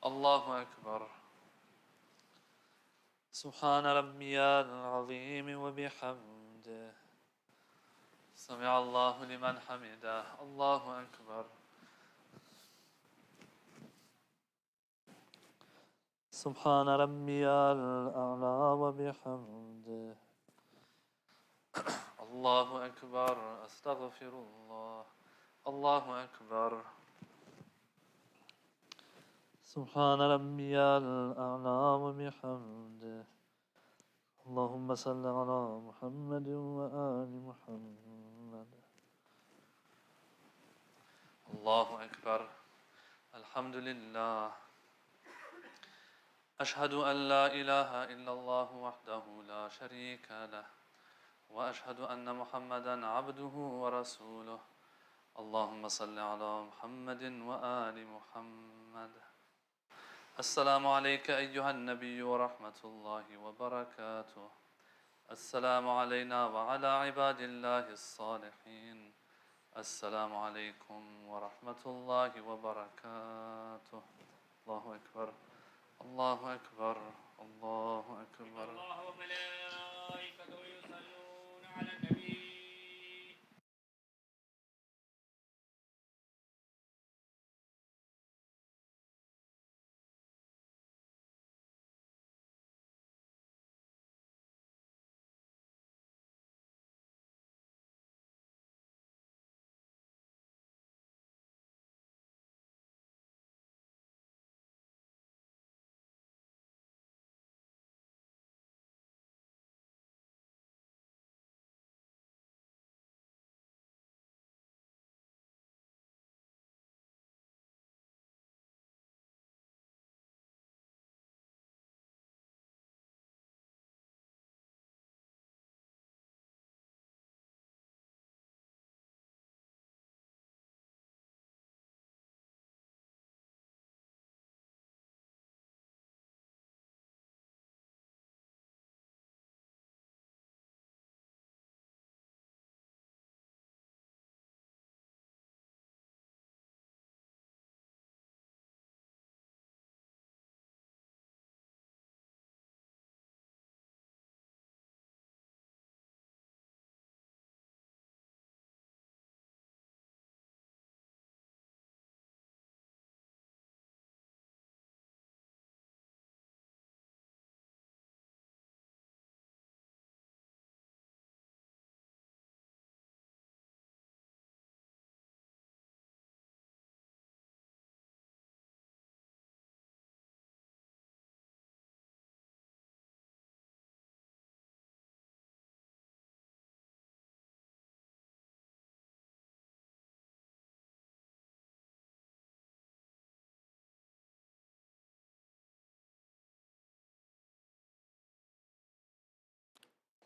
الله أكبر سبحان ربي العظيم وبحمده سمع الله لمن حمده الله أكبر سبحان ربي الأعلى وبحمده الله أكبر أستغفر الله الله أكبر سبحان ربي الأعلى وبحمده اللهم صل على محمد وآل محمد الله أكبر الحمد لله أشهد أن لا إله إلا الله وحده لا شريك له وأشهد أن محمدا عبده ورسوله. اللهم صل على محمد وآل محمد. السلام عليك أيها النبي ورحمة الله وبركاته. السلام علينا وعلى عباد الله الصالحين. السلام عليكم ورحمة الله وبركاته. الله أكبر الله أكبر الله أكبر. الله وملائكته يصلون على النبي.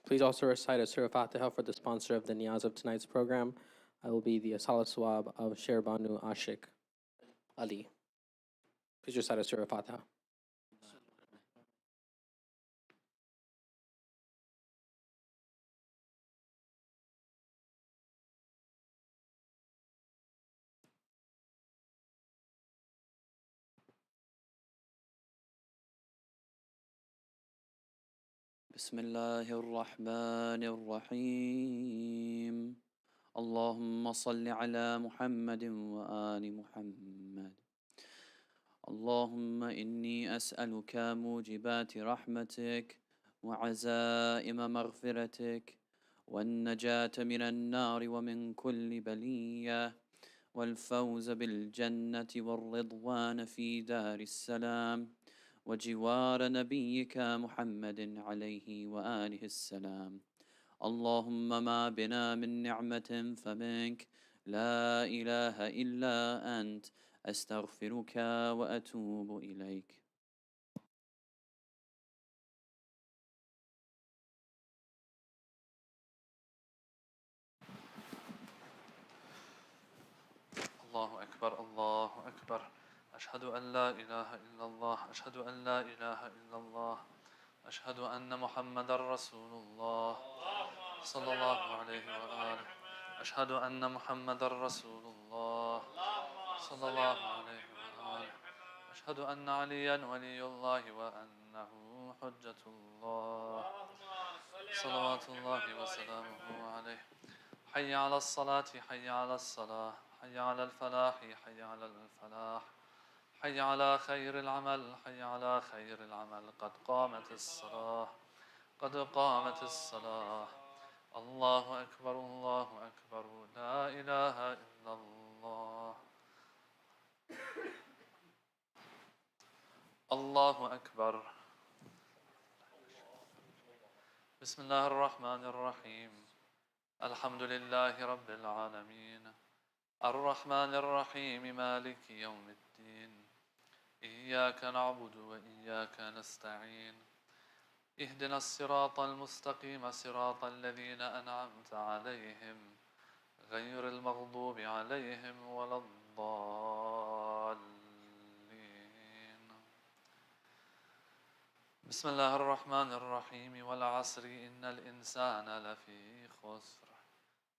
Please also recite a Surah Fatiha for the sponsor of the Niyaz of tonight's program. I will be the Asal Swab of Sherbanu Ashik Ali. Please recite a Surah Fatiha. بسم الله الرحمن الرحيم. اللهم صل على محمد وآل محمد. اللهم إني أسألك موجبات رحمتك وعزائم مغفرتك والنجاة من النار ومن كل بلية والفوز بالجنة والرضوان في دار السلام وجوار نبيك محمد عليه وآله السلام. اللهم ما بنا من نعمة فمنك، لا إله إلا أنت، أستغفرك وأتوب إليك. الله أكبر الله أكبر. أشهد أن لا إله إلا الله أشهد أن لا إله إلا الله أشهد أن محمد رسول الله صلى الله عليه وآله. أشهد أن محمد رسول الله صلى الله عليه وآله. أشهد أن عليا ولي الله وأنه حجة الله صلوات الله وسلامه عليه. حي على الصلاة حي على الصلاة حي على الفلاح حي على الفلاح حي على خير العمل حي على خير العمل. قد قامت الصلاة قد قامت الصلاة. الله أكبر الله أكبر. لا إله إلا الله. الله أكبر. بسم الله الرحمن الرحيم. الحمد لله رب العالمين الرحمن الرحيم مالك يوم الدين. إياك نعبد وإياك نستعين اهدنا الصراط المستقيم صراط الذين أنعمت عليهم غير المغضوب عليهم ولا الضالين. بسم الله الرحمن الرحيم. والعصر إن الإنسان لفي خسر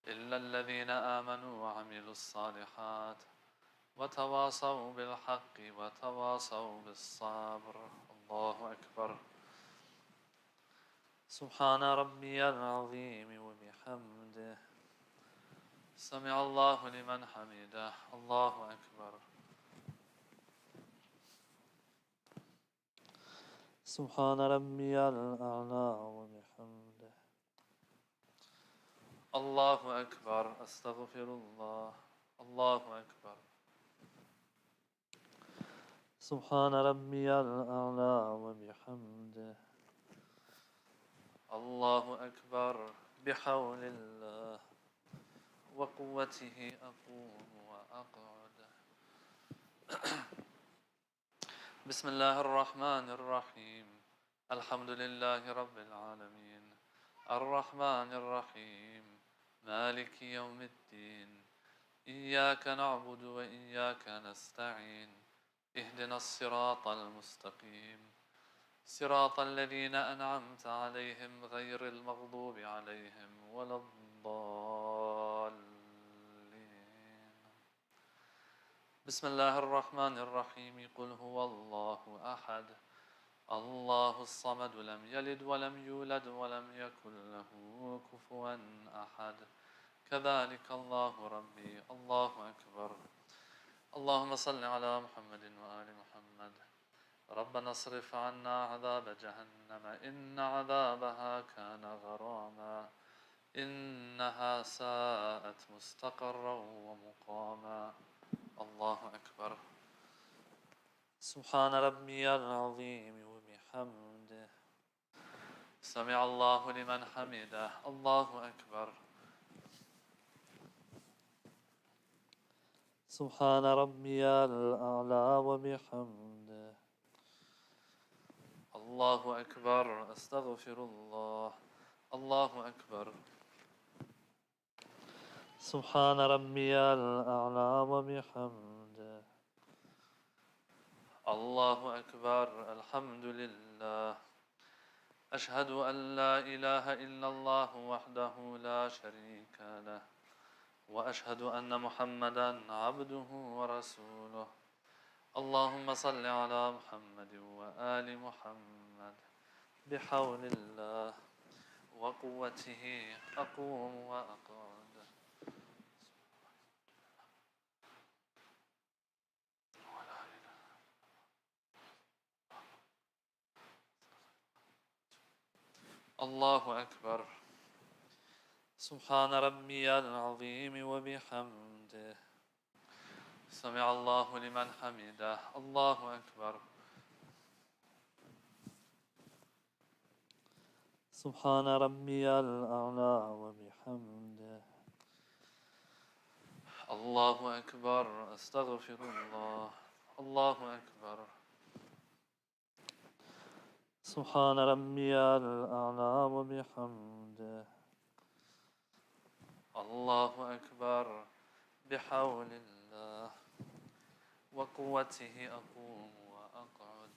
إلا الذين آمنوا وعملوا الصالحات وتواصوا بالحق وتواصوا بالصبر. الله أكبر. سبحان ربي العظيم وبحمده. سمع الله لمن حمده. الله أكبر. سبحان ربي الأعلى وبحمده. الله أكبر. أستغفر الله. الله أكبر. سبحان ربي الأعلى وبحمده. الله أكبر. بحول الله وقوته أقوم وأقعد. بسم الله الرحمن الرحيم. الحمد لله رب العالمين الرحمن الرحيم مالك يوم الدين إياك نعبد وإياك نستعين اهدنا الصراط المستقيم صراط الذين أنعمت عليهم غير المغضوب عليهم ولا الضالين. بسم الله الرحمن الرحيم. قل هو الله أحد الله الصمد لم يلد ولم يولد ولم يكن له كفوا أحد. كذلك الله ربي. الله أكبر. اللهم صل على محمد وآل محمد. ربنا اصرف عنا عذاب جهنم إن عذابها كان غراما إنها ساءت مستقرا ومقاما. الله أكبر. سبحان ربي العظيم وبحمده. سمع الله لمن حمده. الله أكبر. سبحان ربي الأعلى وبحمده. الله أكبر. أستغفر الله. الله أكبر. سبحان ربي الأعلى وبحمده. الله أكبر. الحمد لله. أشهد أن لا إله إلا الله وحده لا شريك له وأشهد أن محمدا عبده ورسوله. اللهم صل على محمد وآل محمد. بحول الله وقوته أقوم وأقعد. الله أكبر. سبحان ربي العظيم وبحمده. سمع الله لمن حمده. الله أكبر. سبحان ربي الأعلى وبحمده. الله أكبر. أستغفر الله. الله أكبر. سبحان ربي الأعلى وبحمده. الله أكبر. بحول الله وقوته أقوم وأقعد.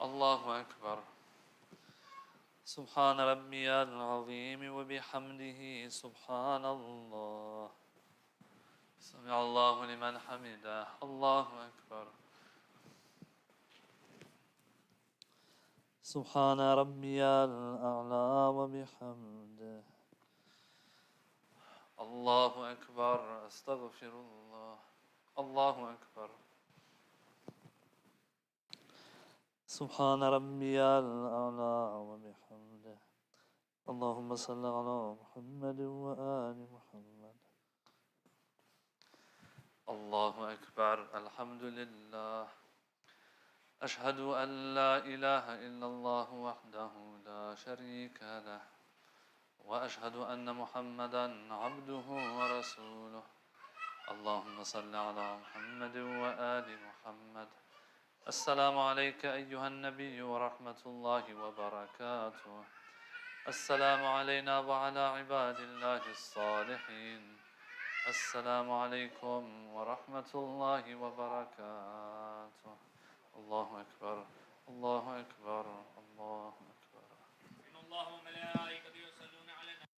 الله أكبر. سبحان ربي العظيم وبحمده. سبحان الله. سمع الله لمن حمده. الله أكبر. سبحان ربي الأعلى وبحمده. الله أكبر. أستغفر الله. الله أكبر. سبحان ربي الأعلى وبحمده. اللهم صل على محمد وآل محمد. الله أكبر. الحمد لله. أشهد أن لا إله إلا الله وحده لا شريك له وأشهد أن محمدا عبده ورسوله. اللهم صل على محمد وآل محمد. السلام عليك أيها النبي ورحمة الله وبركاته. السلام علينا وعلى عباد الله الصالحين. السلام عليكم ورحمة الله وبركاته. الله أكبر، الله أكبر، الله أكبر. إن الله وملائكته يصلون على النبي.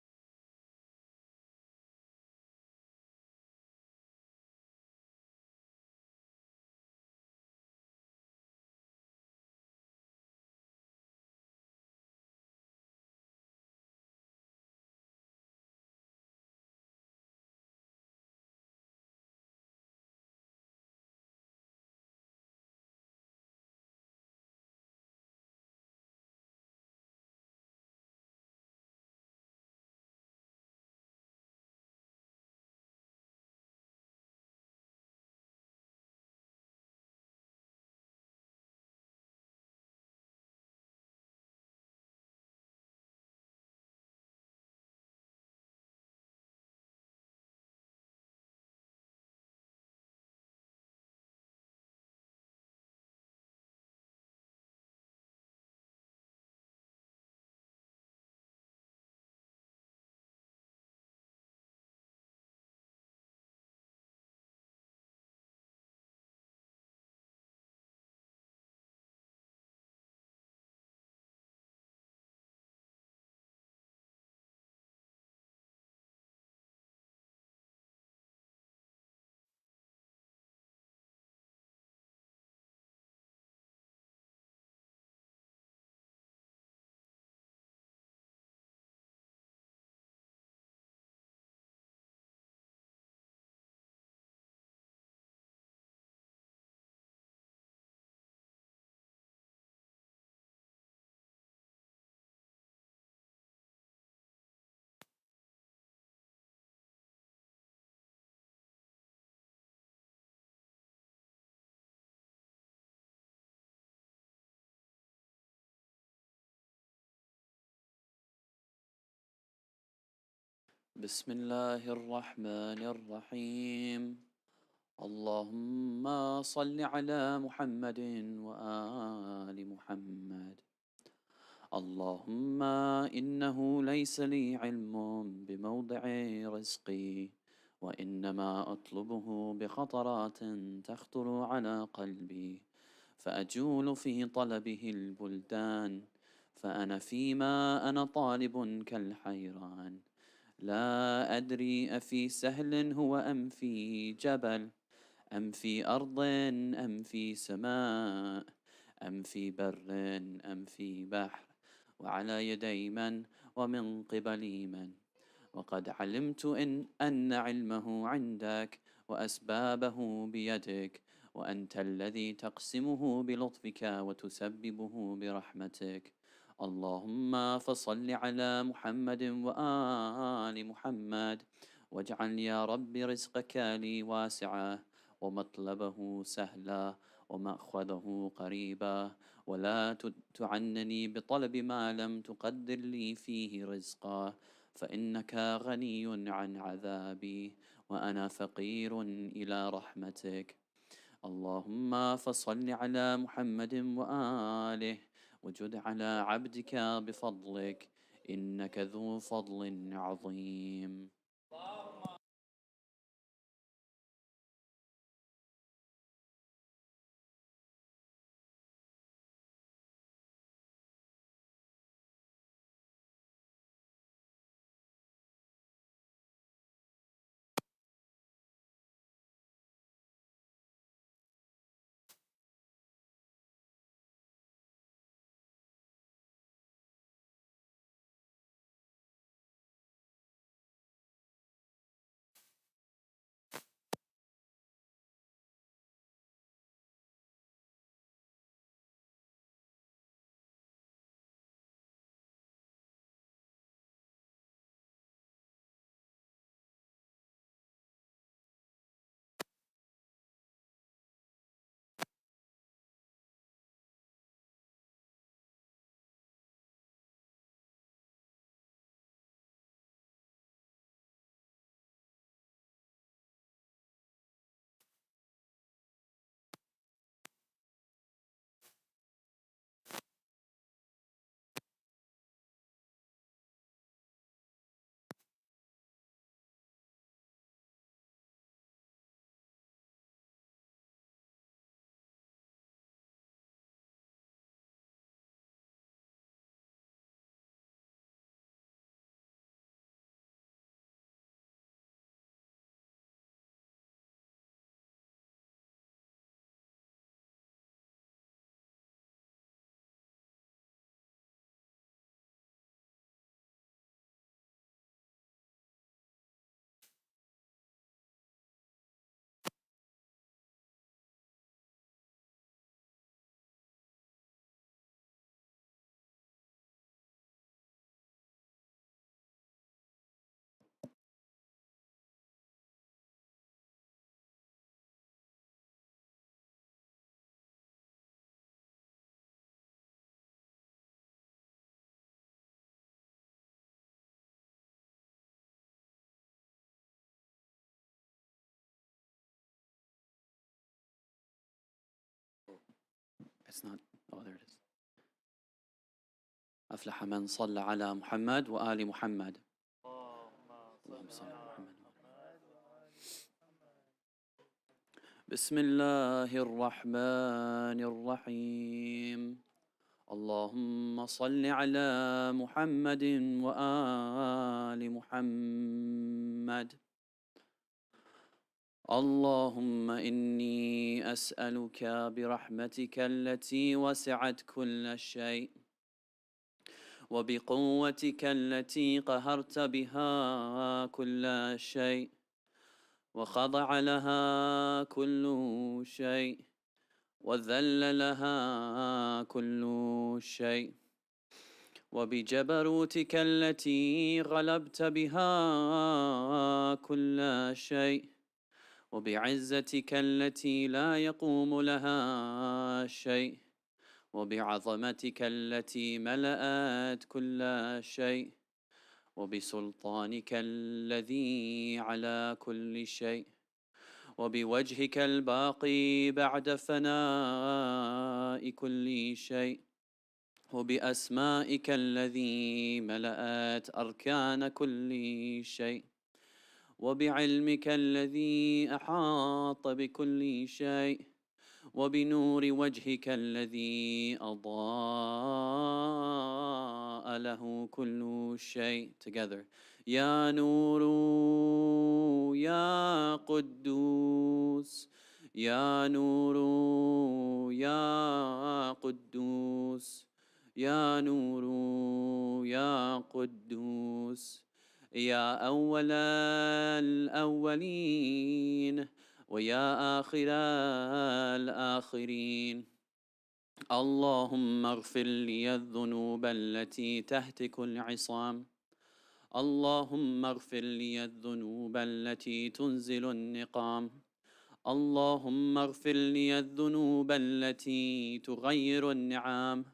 بسم الله الرحمن الرحيم. اللهم صل على محمد وآل محمد. اللهم إنه ليس لي علم بموضع رزقي، وإنما أطلبه بخطرات تخطر على قلبي، فأجول في طلبه البلدان، فأنا فيما أنا طالب كالحيران، لا أدري أفي سهل هو أم في جبل، أم في أرض أم في سماء، أم في بر أم في بحر، وعلى يدي من ومن قبل من. وقد علمت أن علمه عندك وأسبابه بيدك، وأنت الذي تقسمه بلطفك وتسببه برحمتك. اللهم فصل على محمد وآل محمد، واجعل يا رب رزقك لي واسعا، ومطلبه سهلا، ومأخذه قريبا، ولا تعنني بطلب ما لم تقدر لي فيه رزقا، فإنك غني عن عذابي، وأنا فقير إلى رحمتك. اللهم فصل على محمد وآله، وجد على عبدك بفضلك، إنك ذو فضل عظيم. It's not. Oh, there it is. أفلح من صلى على محمد وآل محمد. اللهم صل على محمد. بسم الله الرحمن الرحيم. اللهم صل على محمد وآل محمد. اللهم إني أسألك برحمتك التي وسعت كل شيء وبقوتك التي قهرت بها كل شيء وخضع لها كل شيء وذل لها كل شيء وبجبروتك التي غلبت بها كل شيء وبعزتك التي لا يقوم لها شيء وبعظمتك التي ملأت كل شيء وبسلطانك الذي على كل شيء وبوجهك الباقي بعد فناء كل شيء وبأسمائك الذي ملأت أركان كل شيء وبعلمك الذي أحاط بكل شيء وبنور وجهك الذي أضاء له كل شيء. Together. يا نور يا قدوس يا نور يا قدوس يا نور يا قدوس يا أول الأولين ويا آخر الآخرين. اللهم اغفر لي الذنوب التي تهتك العصام. اللهم اغفر لي الذنوب التي تنزل النقام. اللهم اغفر لي الذنوب التي تغير النعام.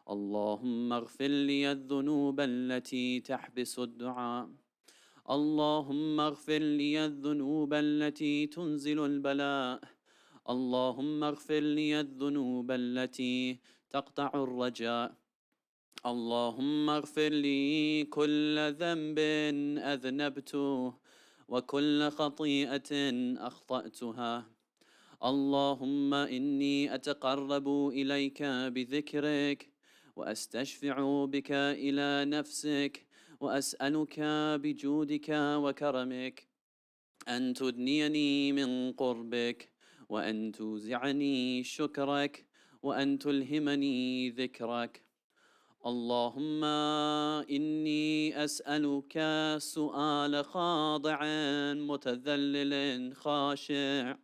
اللهم اغفر لي الذنوب التي تحبس الدعاء. اللهم اغفر لي الذنوب التي تنزل البلاء. اللهم اغفر لي الذنوب التي تقطع الرجاء. اللهم اغفر لي كل ذنب أذنبته وكل خطيئة أخطأتها. اللهم إني أتقرب إليك بذكرك وأستشفع بك إلى نفسك وأسألك بجودك وكرمك أن تدنيني من قربك وأن توزعني شكرك وأن تلهمني ذكرك. اللهم إني أسألك سؤال خاضع متذلل خاشع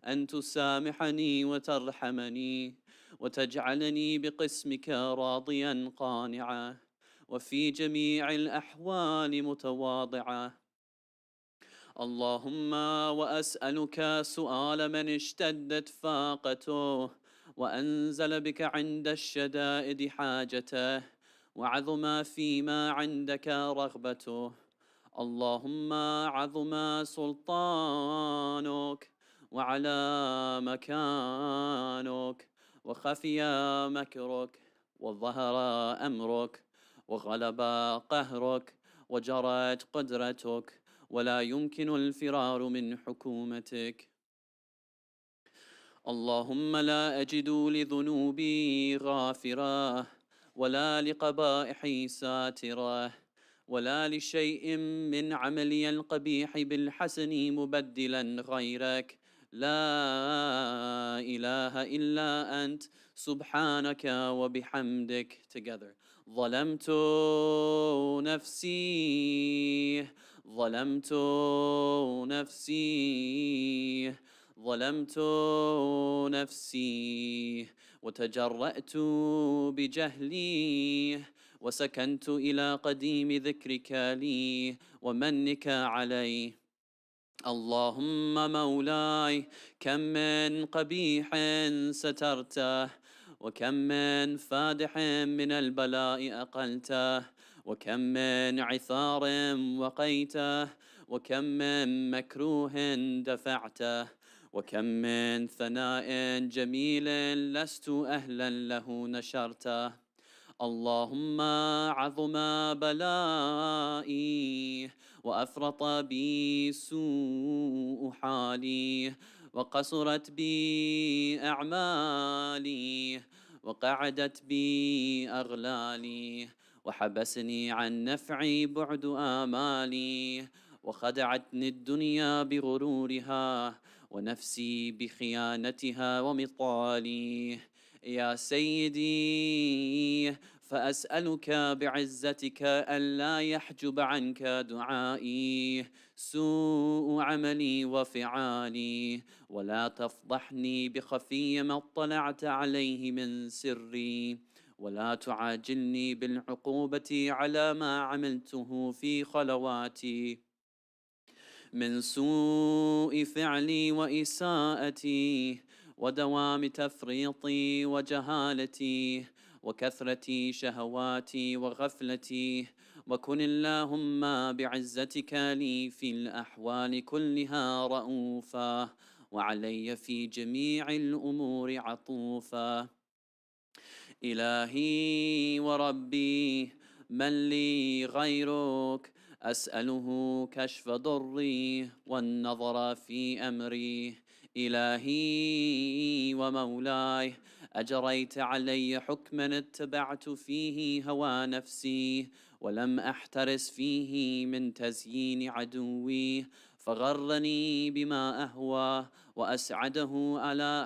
أن تسامحني وترحمني وتجعلني بقسمك راضيا قانعا وفي جميع الأحوال متواضعا. اللهم وأسألك سؤال من اشتدت فاقته وأنزل بك عند الشدائد حاجته وعظم فيما عندك رغبته. اللهم عظم سلطانك وعلى مكانك وخفي مكرك وظهر أمرك وغلب قهرك وجرت قدرتك ولا يمكن الفرار من حكومتك. اللهم لا أجد لذنوبي غافرة ولا لقبائحي ساترة ولا لشيء من عملي القبيح بالحسن مبدلا غيرك. لا إله إلا أنت سبحانك وبحمدك. Together. ظلمت نفسي ظلمت نفسي ظلمت نفسي وتجرأت بجهلي وسكنت إلى قديم ذكرك لي ومنك علي. اللهم مولاي كم من قبيح سترته وكم من فادح من البلاء أقلته وكم من عثار وقيته وكم من مكروه دفعته وكم من ثناء جميل لست أهلا له نشرته. اللهم عظم بلائي وأفرط بي سوء حالي وقصرت بي أعمالي وقعدت بي أغلالي وحبسني عن نفعي بعد آمالي وخدعتني الدنيا بغرورها ونفسي بخيانتها ومطالي. يا سيدي فأسألك بعزتك ألا يحجب عنك دعائي سوء عملي وفعالي، ولا تفضحني بخفي ما اطلعت عليه من سري، ولا تعاجلني بالعقوبة على ما عملته في خلواتي من سوء فعلي وإساءتي ودوام تفريطي وجهالتي وكثرة شهواتي وغفلتي. وكن اللهم بعزتك لي في الأحوال كلها رؤوفا وعلي في جميع الأمور عطوفا. إلهي وربي من لي غيرك أسأله كشف ضري والنظر في أمري. إلهي ومولاي أجريت علي حكما اتبعت فيه هوى نفسي ولم أحترس فيه من تزيين عدوي فغرني بما أهوى وأسعده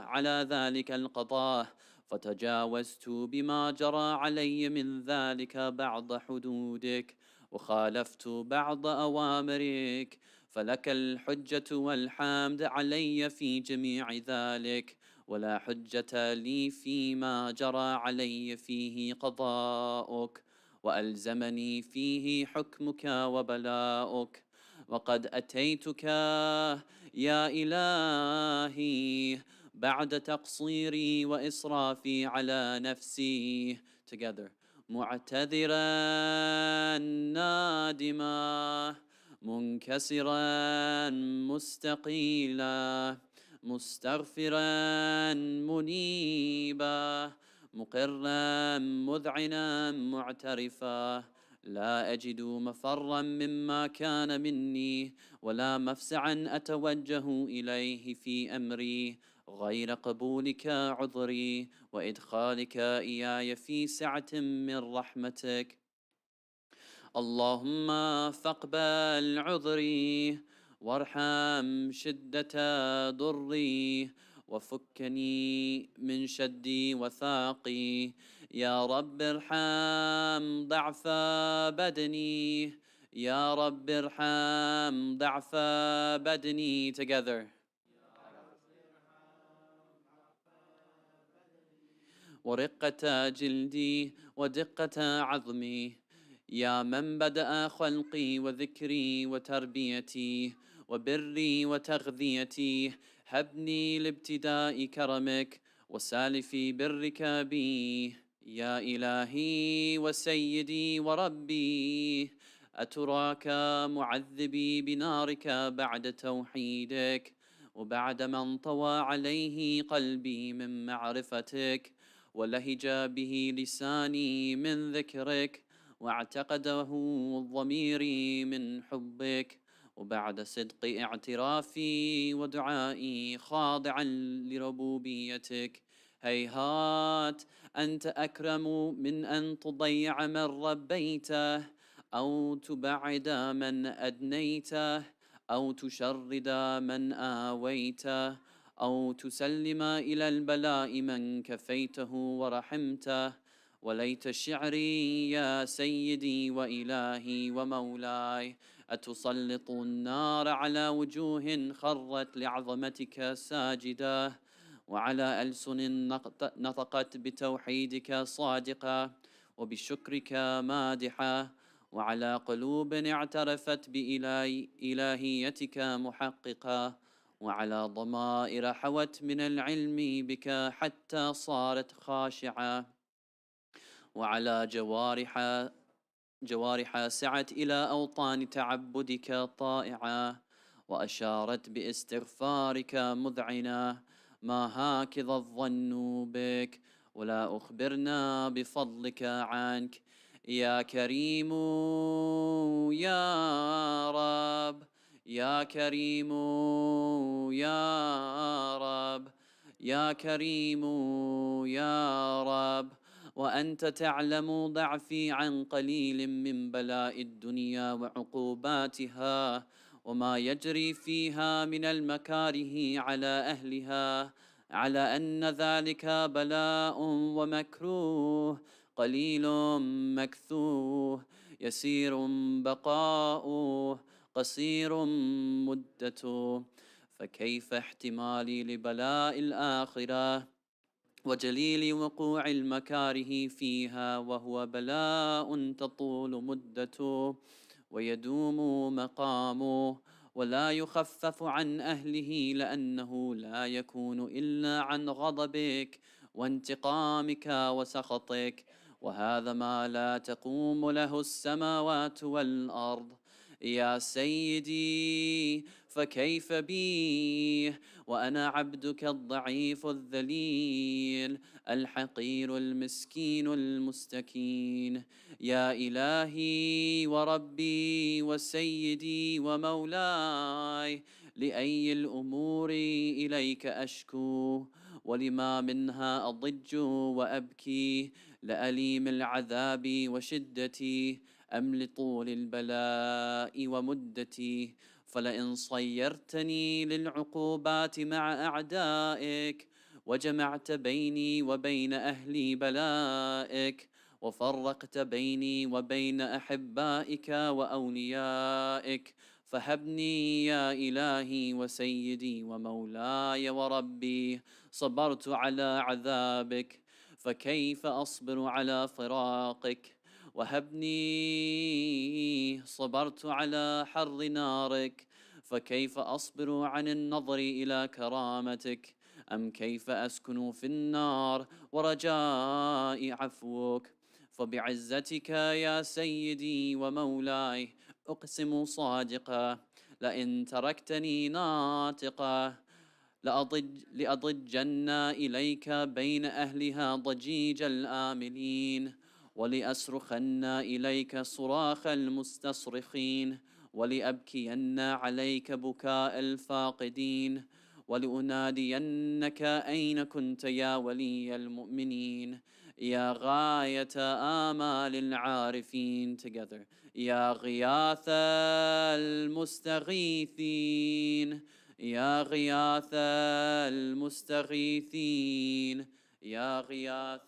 على ذلك القضاء فتجاوزت بما جرى علي من ذلك بعض حدودك وخالفت بعض أوامرك، فلك الحجة والحمد علي في جميع ذلك، ولا حجة لي فيما جرى علي فيه قضاؤك وألزمني فيه حكمك وبلاؤك. وقد أتيتك يا إلهي بعد تقصيري وإسرافي على نفسي together معتذرا نادما منكسرا مستقيلا مستغفرا منيبا مقرا مذعنا معترفا. لا أجد مفرا مما كان مني ولا مفزعا أتوجه إليه في أمري غير قبولك عذري وإدخالك إياي في سعة من رحمتك. اللهم فاقبل عذري وارحم شدة ضري وفكني من شدي وثاقي. يا رب ارحم ضعف بدني، يا رب ارحم ضعف بدني together. ورقة جلدي ودقة عظمي، يا من بدأ خلقي وذكري وتربيتي وبري وتغذيتي، هبني لابتداء كرمك وسالف برك بي. يا إلهي وسيدي وربي أتراك معذبي بنارك بعد توحيدك وبعد ما انطوى عليه قلبي من معرفتك ولهج به لساني من ذكرك واعتقده ضميري من حبك، وبعد صدق اعترافي ودعائي خاضعا لربوبيتك. هيهات أنت أكرم من أن تضيع من ربيته أو تبعد من أدنيته أو تشرد من آويته أو تسلم إلى البلاء من كفيته ورحمته. وليت شعري يا سيدي وإلهي ومولاي أتسلط النار على وجوه خرت لعظمتك ساجدة وعلى ألسن نطقت بتوحيدك صادقة وبشكرك مادحة وعلى قلوب اعترفت بإلهيتك محققة وعلى ضمائر حوت من العلم بك حتى صارت خاشعة وعلى جوارح سعت إلى أوطان تعبدك طائعة وأشارت باستغفارك مذعنة ما هكذا الظن بك ولا أخبرنا بفضلك عنك يا كريم يا رب يا كريم يا رب يا كريم يا رب وأنت تعلم ضعفي عن قليل من بلاء الدنيا وعقوباتها وما يجري فيها من المكاره على أهلها على أن ذلك بلاء ومكروه قليل مكثوه يسير بقاؤه قصير مدته فكيف احتمالي لبلاء الآخرة وجليل وقوع المكاره فيها وهو بلاء تطول مدته ويدوم مقامه ولا يخفف عن أهله لأنه لا يكون إلا عن غضبك وانتقامك وسخطك وهذا ما لا تقوم له السماوات والأرض يا سيدي فكيف بي وأنا عبدك الضعيف الذليل الحقير المسكين المستكين يا إلهي وربي وسيدي ومولاي لأي الأمور إليك أشكو ولما منها أضج وأبكي لأليم العذاب وشدتي أم لطول البلاء ومدتي فلئن صيرتني للعقوبات مع أعدائك وجمعت بيني وبين أهل بلائك وفرقت بيني وبين أحبائك وأوليائك فهبني يا إلهي وسيدي ومولاي وربي صبرت على عذابك فكيف أصبر على فراقك وهبني صبرت على حر نارك فكيف أصبر عن النظر إلى كرامتك أم كيف أسكن في النار ورجاء عفوك فبعزتك يا سيدي ومولاي أقسم صادقا لئن تركتني ناطقا لأضجن إليك بين أهلها ضجيج الآملين ولأصرخن إليك صراخ المستصرخين ولأبكين عليك بكاء الفاقدين ولأنادينك أين كنت يا ولي المؤمنين يا غاية آمال العارفين together يا غياث المستغيثين يا غياث المستغيثين يا غياث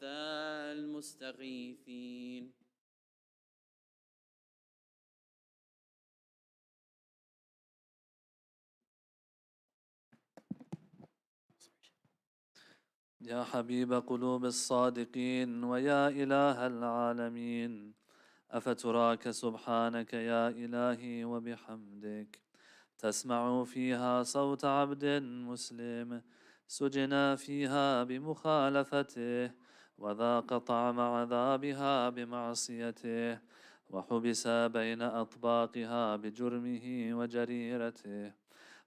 المستغيثين يا حبيب قلوب الصادقين ويا إله العالمين أفتراك سبحانك يا إلهي وبحمدك تسمع فيها صوت عبد مسلم سجن فيها بمخالفته وذاق طعم عذابها بمعصيته وحبس بين أطباقها بجرمه وجريرته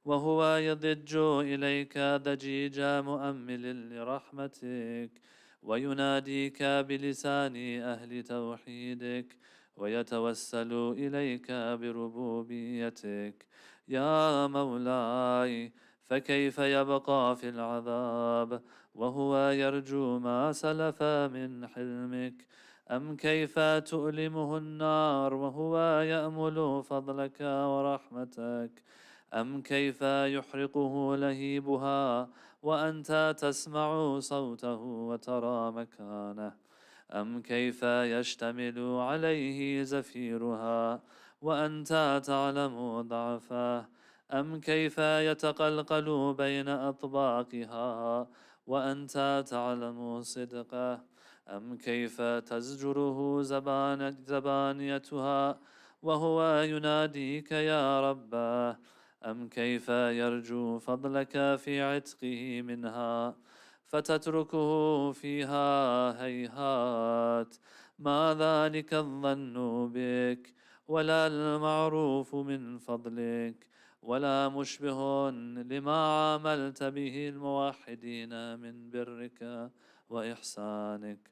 وهو يضج إليك ضجيج مؤمل لرحمتك ويناديك بلسان أهل توحيدك ويتوسل إليك بربوبيتك يا مولاي فكيف يبقى في العذاب وهو يرجو ما سلف من حلمك أم كيف تؤلمه النار وهو يأمل فضلك ورحمتك أم كيف يحرقه لهيبها وأنت تسمع صوته وترى مكانه أم كيف يشتمل عليه زفيرها وأنت تعلم ضعفه أم كيف يتقلقل بين أطباقها وأنت تعلم صدقه أم كيف تزجره زبانيتها وهو يناديك يا رباه أم كيف يرجو فضلك في عتقه منها فتتركه فيها هيهات ما ذلك الظن بك ولا المعروف من فضلك ولا مشبه لما عاملت به الموحدين من برك وإحسانك.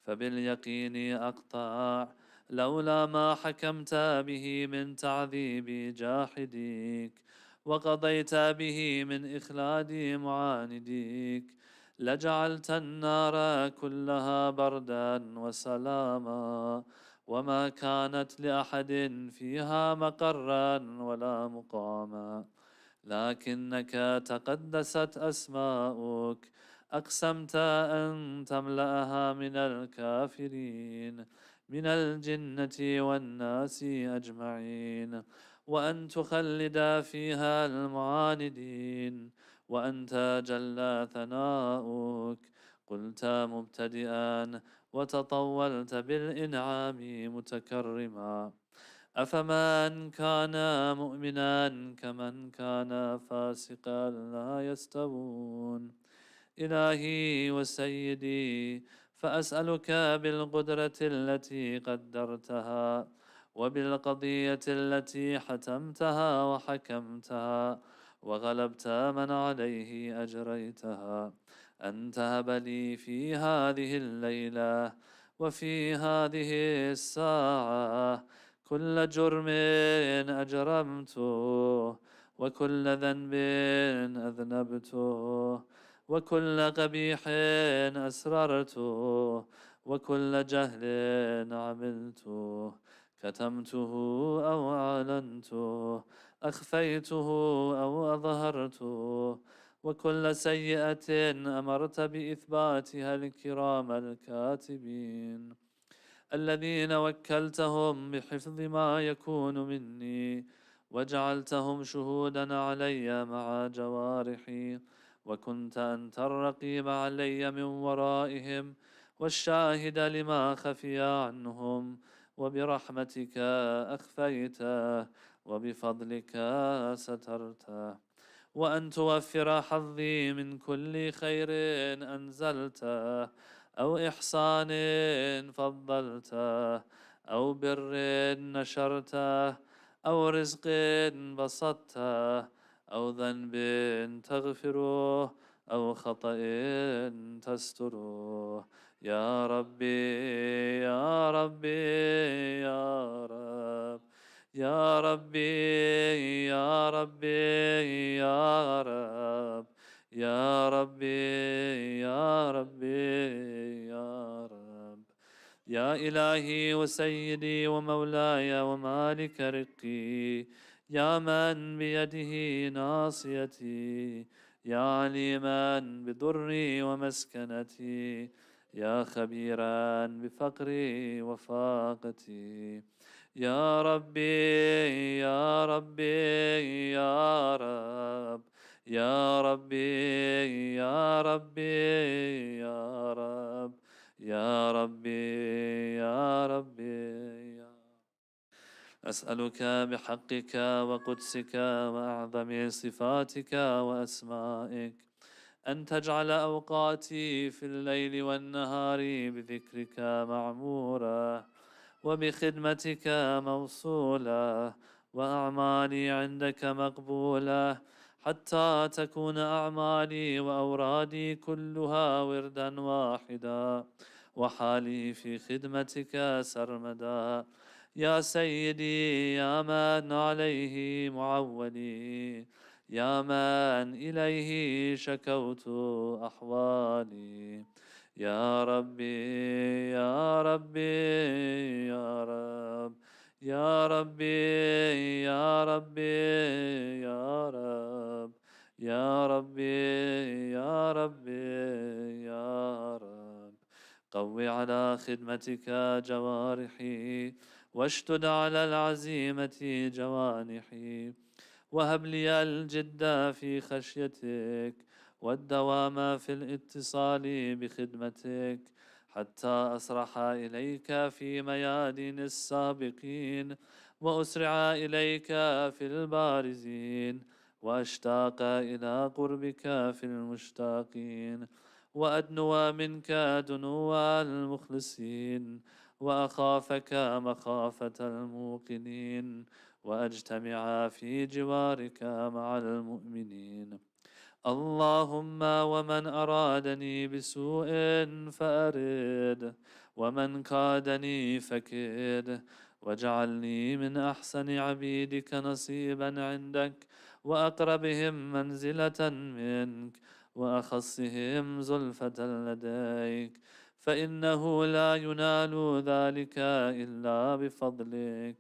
فباليقين أقطع لولا ما حكمت به من تعذيب جاحديك وقضيت به من إخلاد معانديك لجعلت النار كلها بردا وسلاما، وما كانت لأحد فيها مقرا ولا مقاما. لكنك تقدست أسماؤك أقسمت أن تملأها من الكافرين من الجنة والناس أجمعين، وأن تخلد فيها المعاندين، وأنت جل ثناؤك قلت مبتدئا وتطولت بالإنعام متكرما. أفمن كان مؤمنا كمن كان فاسقا لا يستوون. إلهي وسيدي، فأسألك بالقدرة التي قدرتها وبالقضية التي حتمتها وحكمتها وغلبت من عليه أجريتها، أن تهب لي في هذه الليلة وفي هذه الساعة كل جرم أجرمته وكل ذنب أذنبته وكل قبيح أسررته وكل جهل عملته، كتمته أو أعلنته، أخفيته أو أظهرته، وكل سيئة أمرت بإثباتها الكرام الكاتبين الذين وكلتهم بحفظ ما يكون مني وجعلتهم شهودا علي مع جوارحي، وكنت أنت الرقيب علي من ورائهم والشاهد لما خفي عنهم، وبرحمتك أخفيته وبفضلك سترته، وأن توفر حظي من كل خير أنزلته أو إحسان فضلته أو بر نشرته أو رزق بسطته أو ذنب تغفره أو خطأ تستره. يا ربي يا ربي يا رب يا ربي يا ربي يا رب يا ربي يا ربي يا رب. يا إلهي وسيدي ومولاي ومالك رقي، يا من بيده ناصيتي، يا عليما بضري ومسكنتي، يا خبيرا بفقري وفاقتي. يا ربي يا ربي يا رب يا ربي يا ربي يا رب يا ربي يا ربي يا أسألك بحقك وقدسك وأعظم صفاتك وأسمائك أن تجعل أوقاتي في الليل والنهار بذكرك معمورة وبخدمتك موصولة وأعمالي عندك مقبولة، حتى تكون أعمالي وأورادي كلها وردا واحدا، وحالي في خدمتك سرمدا. يا سيدي يا من عليه معولي، يا من إليه شكوت أحوالي. يا ربي يا ربي يا رب يا ربي يا ربي يا رب يا ربي يا ربي يا رب. قوي على خدمتك جوارحي واشتد على العزيمة جوانحي، وهب لي الجد في خشيتك والدوام في الاتصال بخدمتك، حتى أسرح إليك في ميادين السابقين وأسرع إليك في البارزين، وأشتاق إلى قربك في المشتاقين، وأدنو منك دنو المخلصين، وأخافك مخافة الموقنين، وأجتمع في جوارك مع المؤمنين. اللهم ومن أرادني بسوء فأرد، ومن كادني فكد، واجعلني من أحسن عبيدك نصيبا عندك، وأقربهم منزلة منك، وأخصهم زلفة لديك، فإنه لا ينال ذلك إلا بفضلك.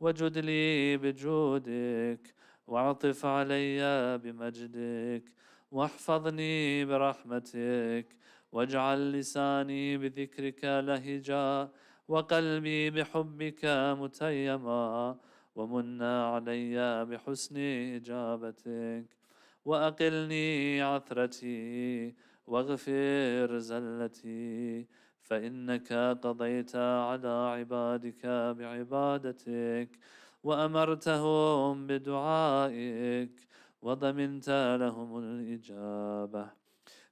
وجد لي بجودك، واعطف علي بمجدك، واحفظني برحمتك، واجعل لساني بذكرك لهجا، وقلبي بحبك متيما، ومن علي بحسن إجابتك، وأقلني عثرتي، واغفر زلتي، فإنك قضيت على عبادك بعبادتك، وأمرتهم بدعائك، وضمنت لهم الإجابة.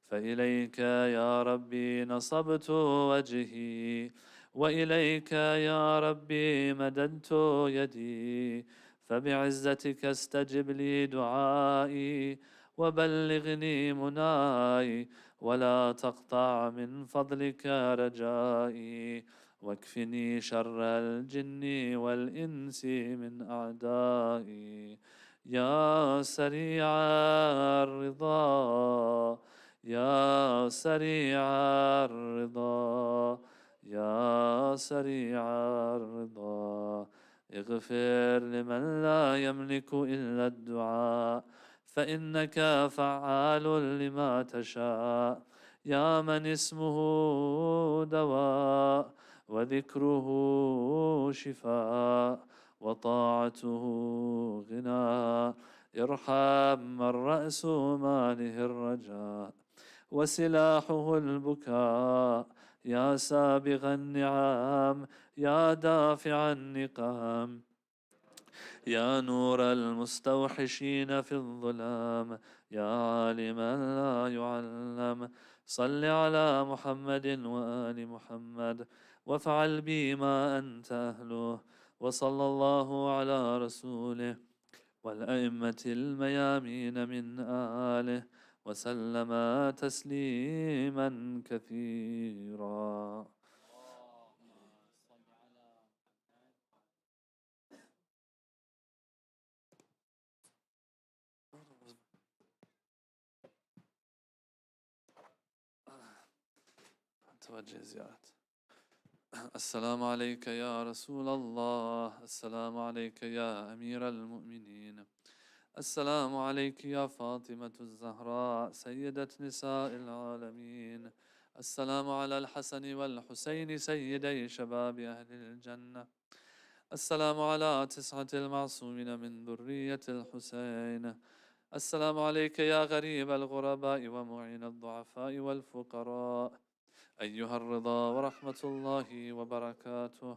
فإليك يا ربي نصبت وجهي، وإليك يا ربي مددت يدي، فبعزتك استجب لي دعائي، وبلغني مناي، ولا تقطع من فضلك رجائي، واكفني شر الجن والإنس من أعدائي. يا سريع الرضا، يا سريع الرضا، يا سريع الرضا، اغفر لمن لا يملك إلا الدعاء، فإنك فعال لما تشاء. يا من اسمه دواء، وذكره شفاء، وطاعته غنى، ارحم من رأس ماله الرجاء، وسلاحه البكاء. يا سابغ النعم، يا دافع النقام، يا نور المستوحشين في الظلام، يا عالما لا يعلم، صل على محمد وآل محمد، وافعل بي ما أنت أهله، وصلى الله على رسوله والأئمة الميامين من آله، وسلم تسليما كثيرا. توجه زيارة. السلام عليك يا رسول الله، السلام عليك يا أمير المؤمنين، السلام عليك يا فاطمة الزهراء سيدة نساء العالمين، السلام على الحسن والحسين سيدي شباب أهل الجنة، السلام على 9 المعصومين من ذرية الحسين، السلام عليك يا غريب الغرباء ومعين الضعفاء والفقراء، أيها الرضا ورحمة الله وبركاته.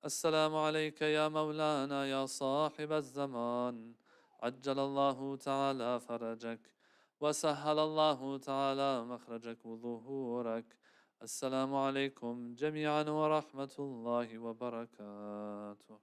السلام عليك يا مولانا يا صاحب الزمان، عجل الله تعالى فرجك، وسهل الله تعالى مخرجك وظهورك. السلام عليكم جميعا ورحمة الله وبركاته.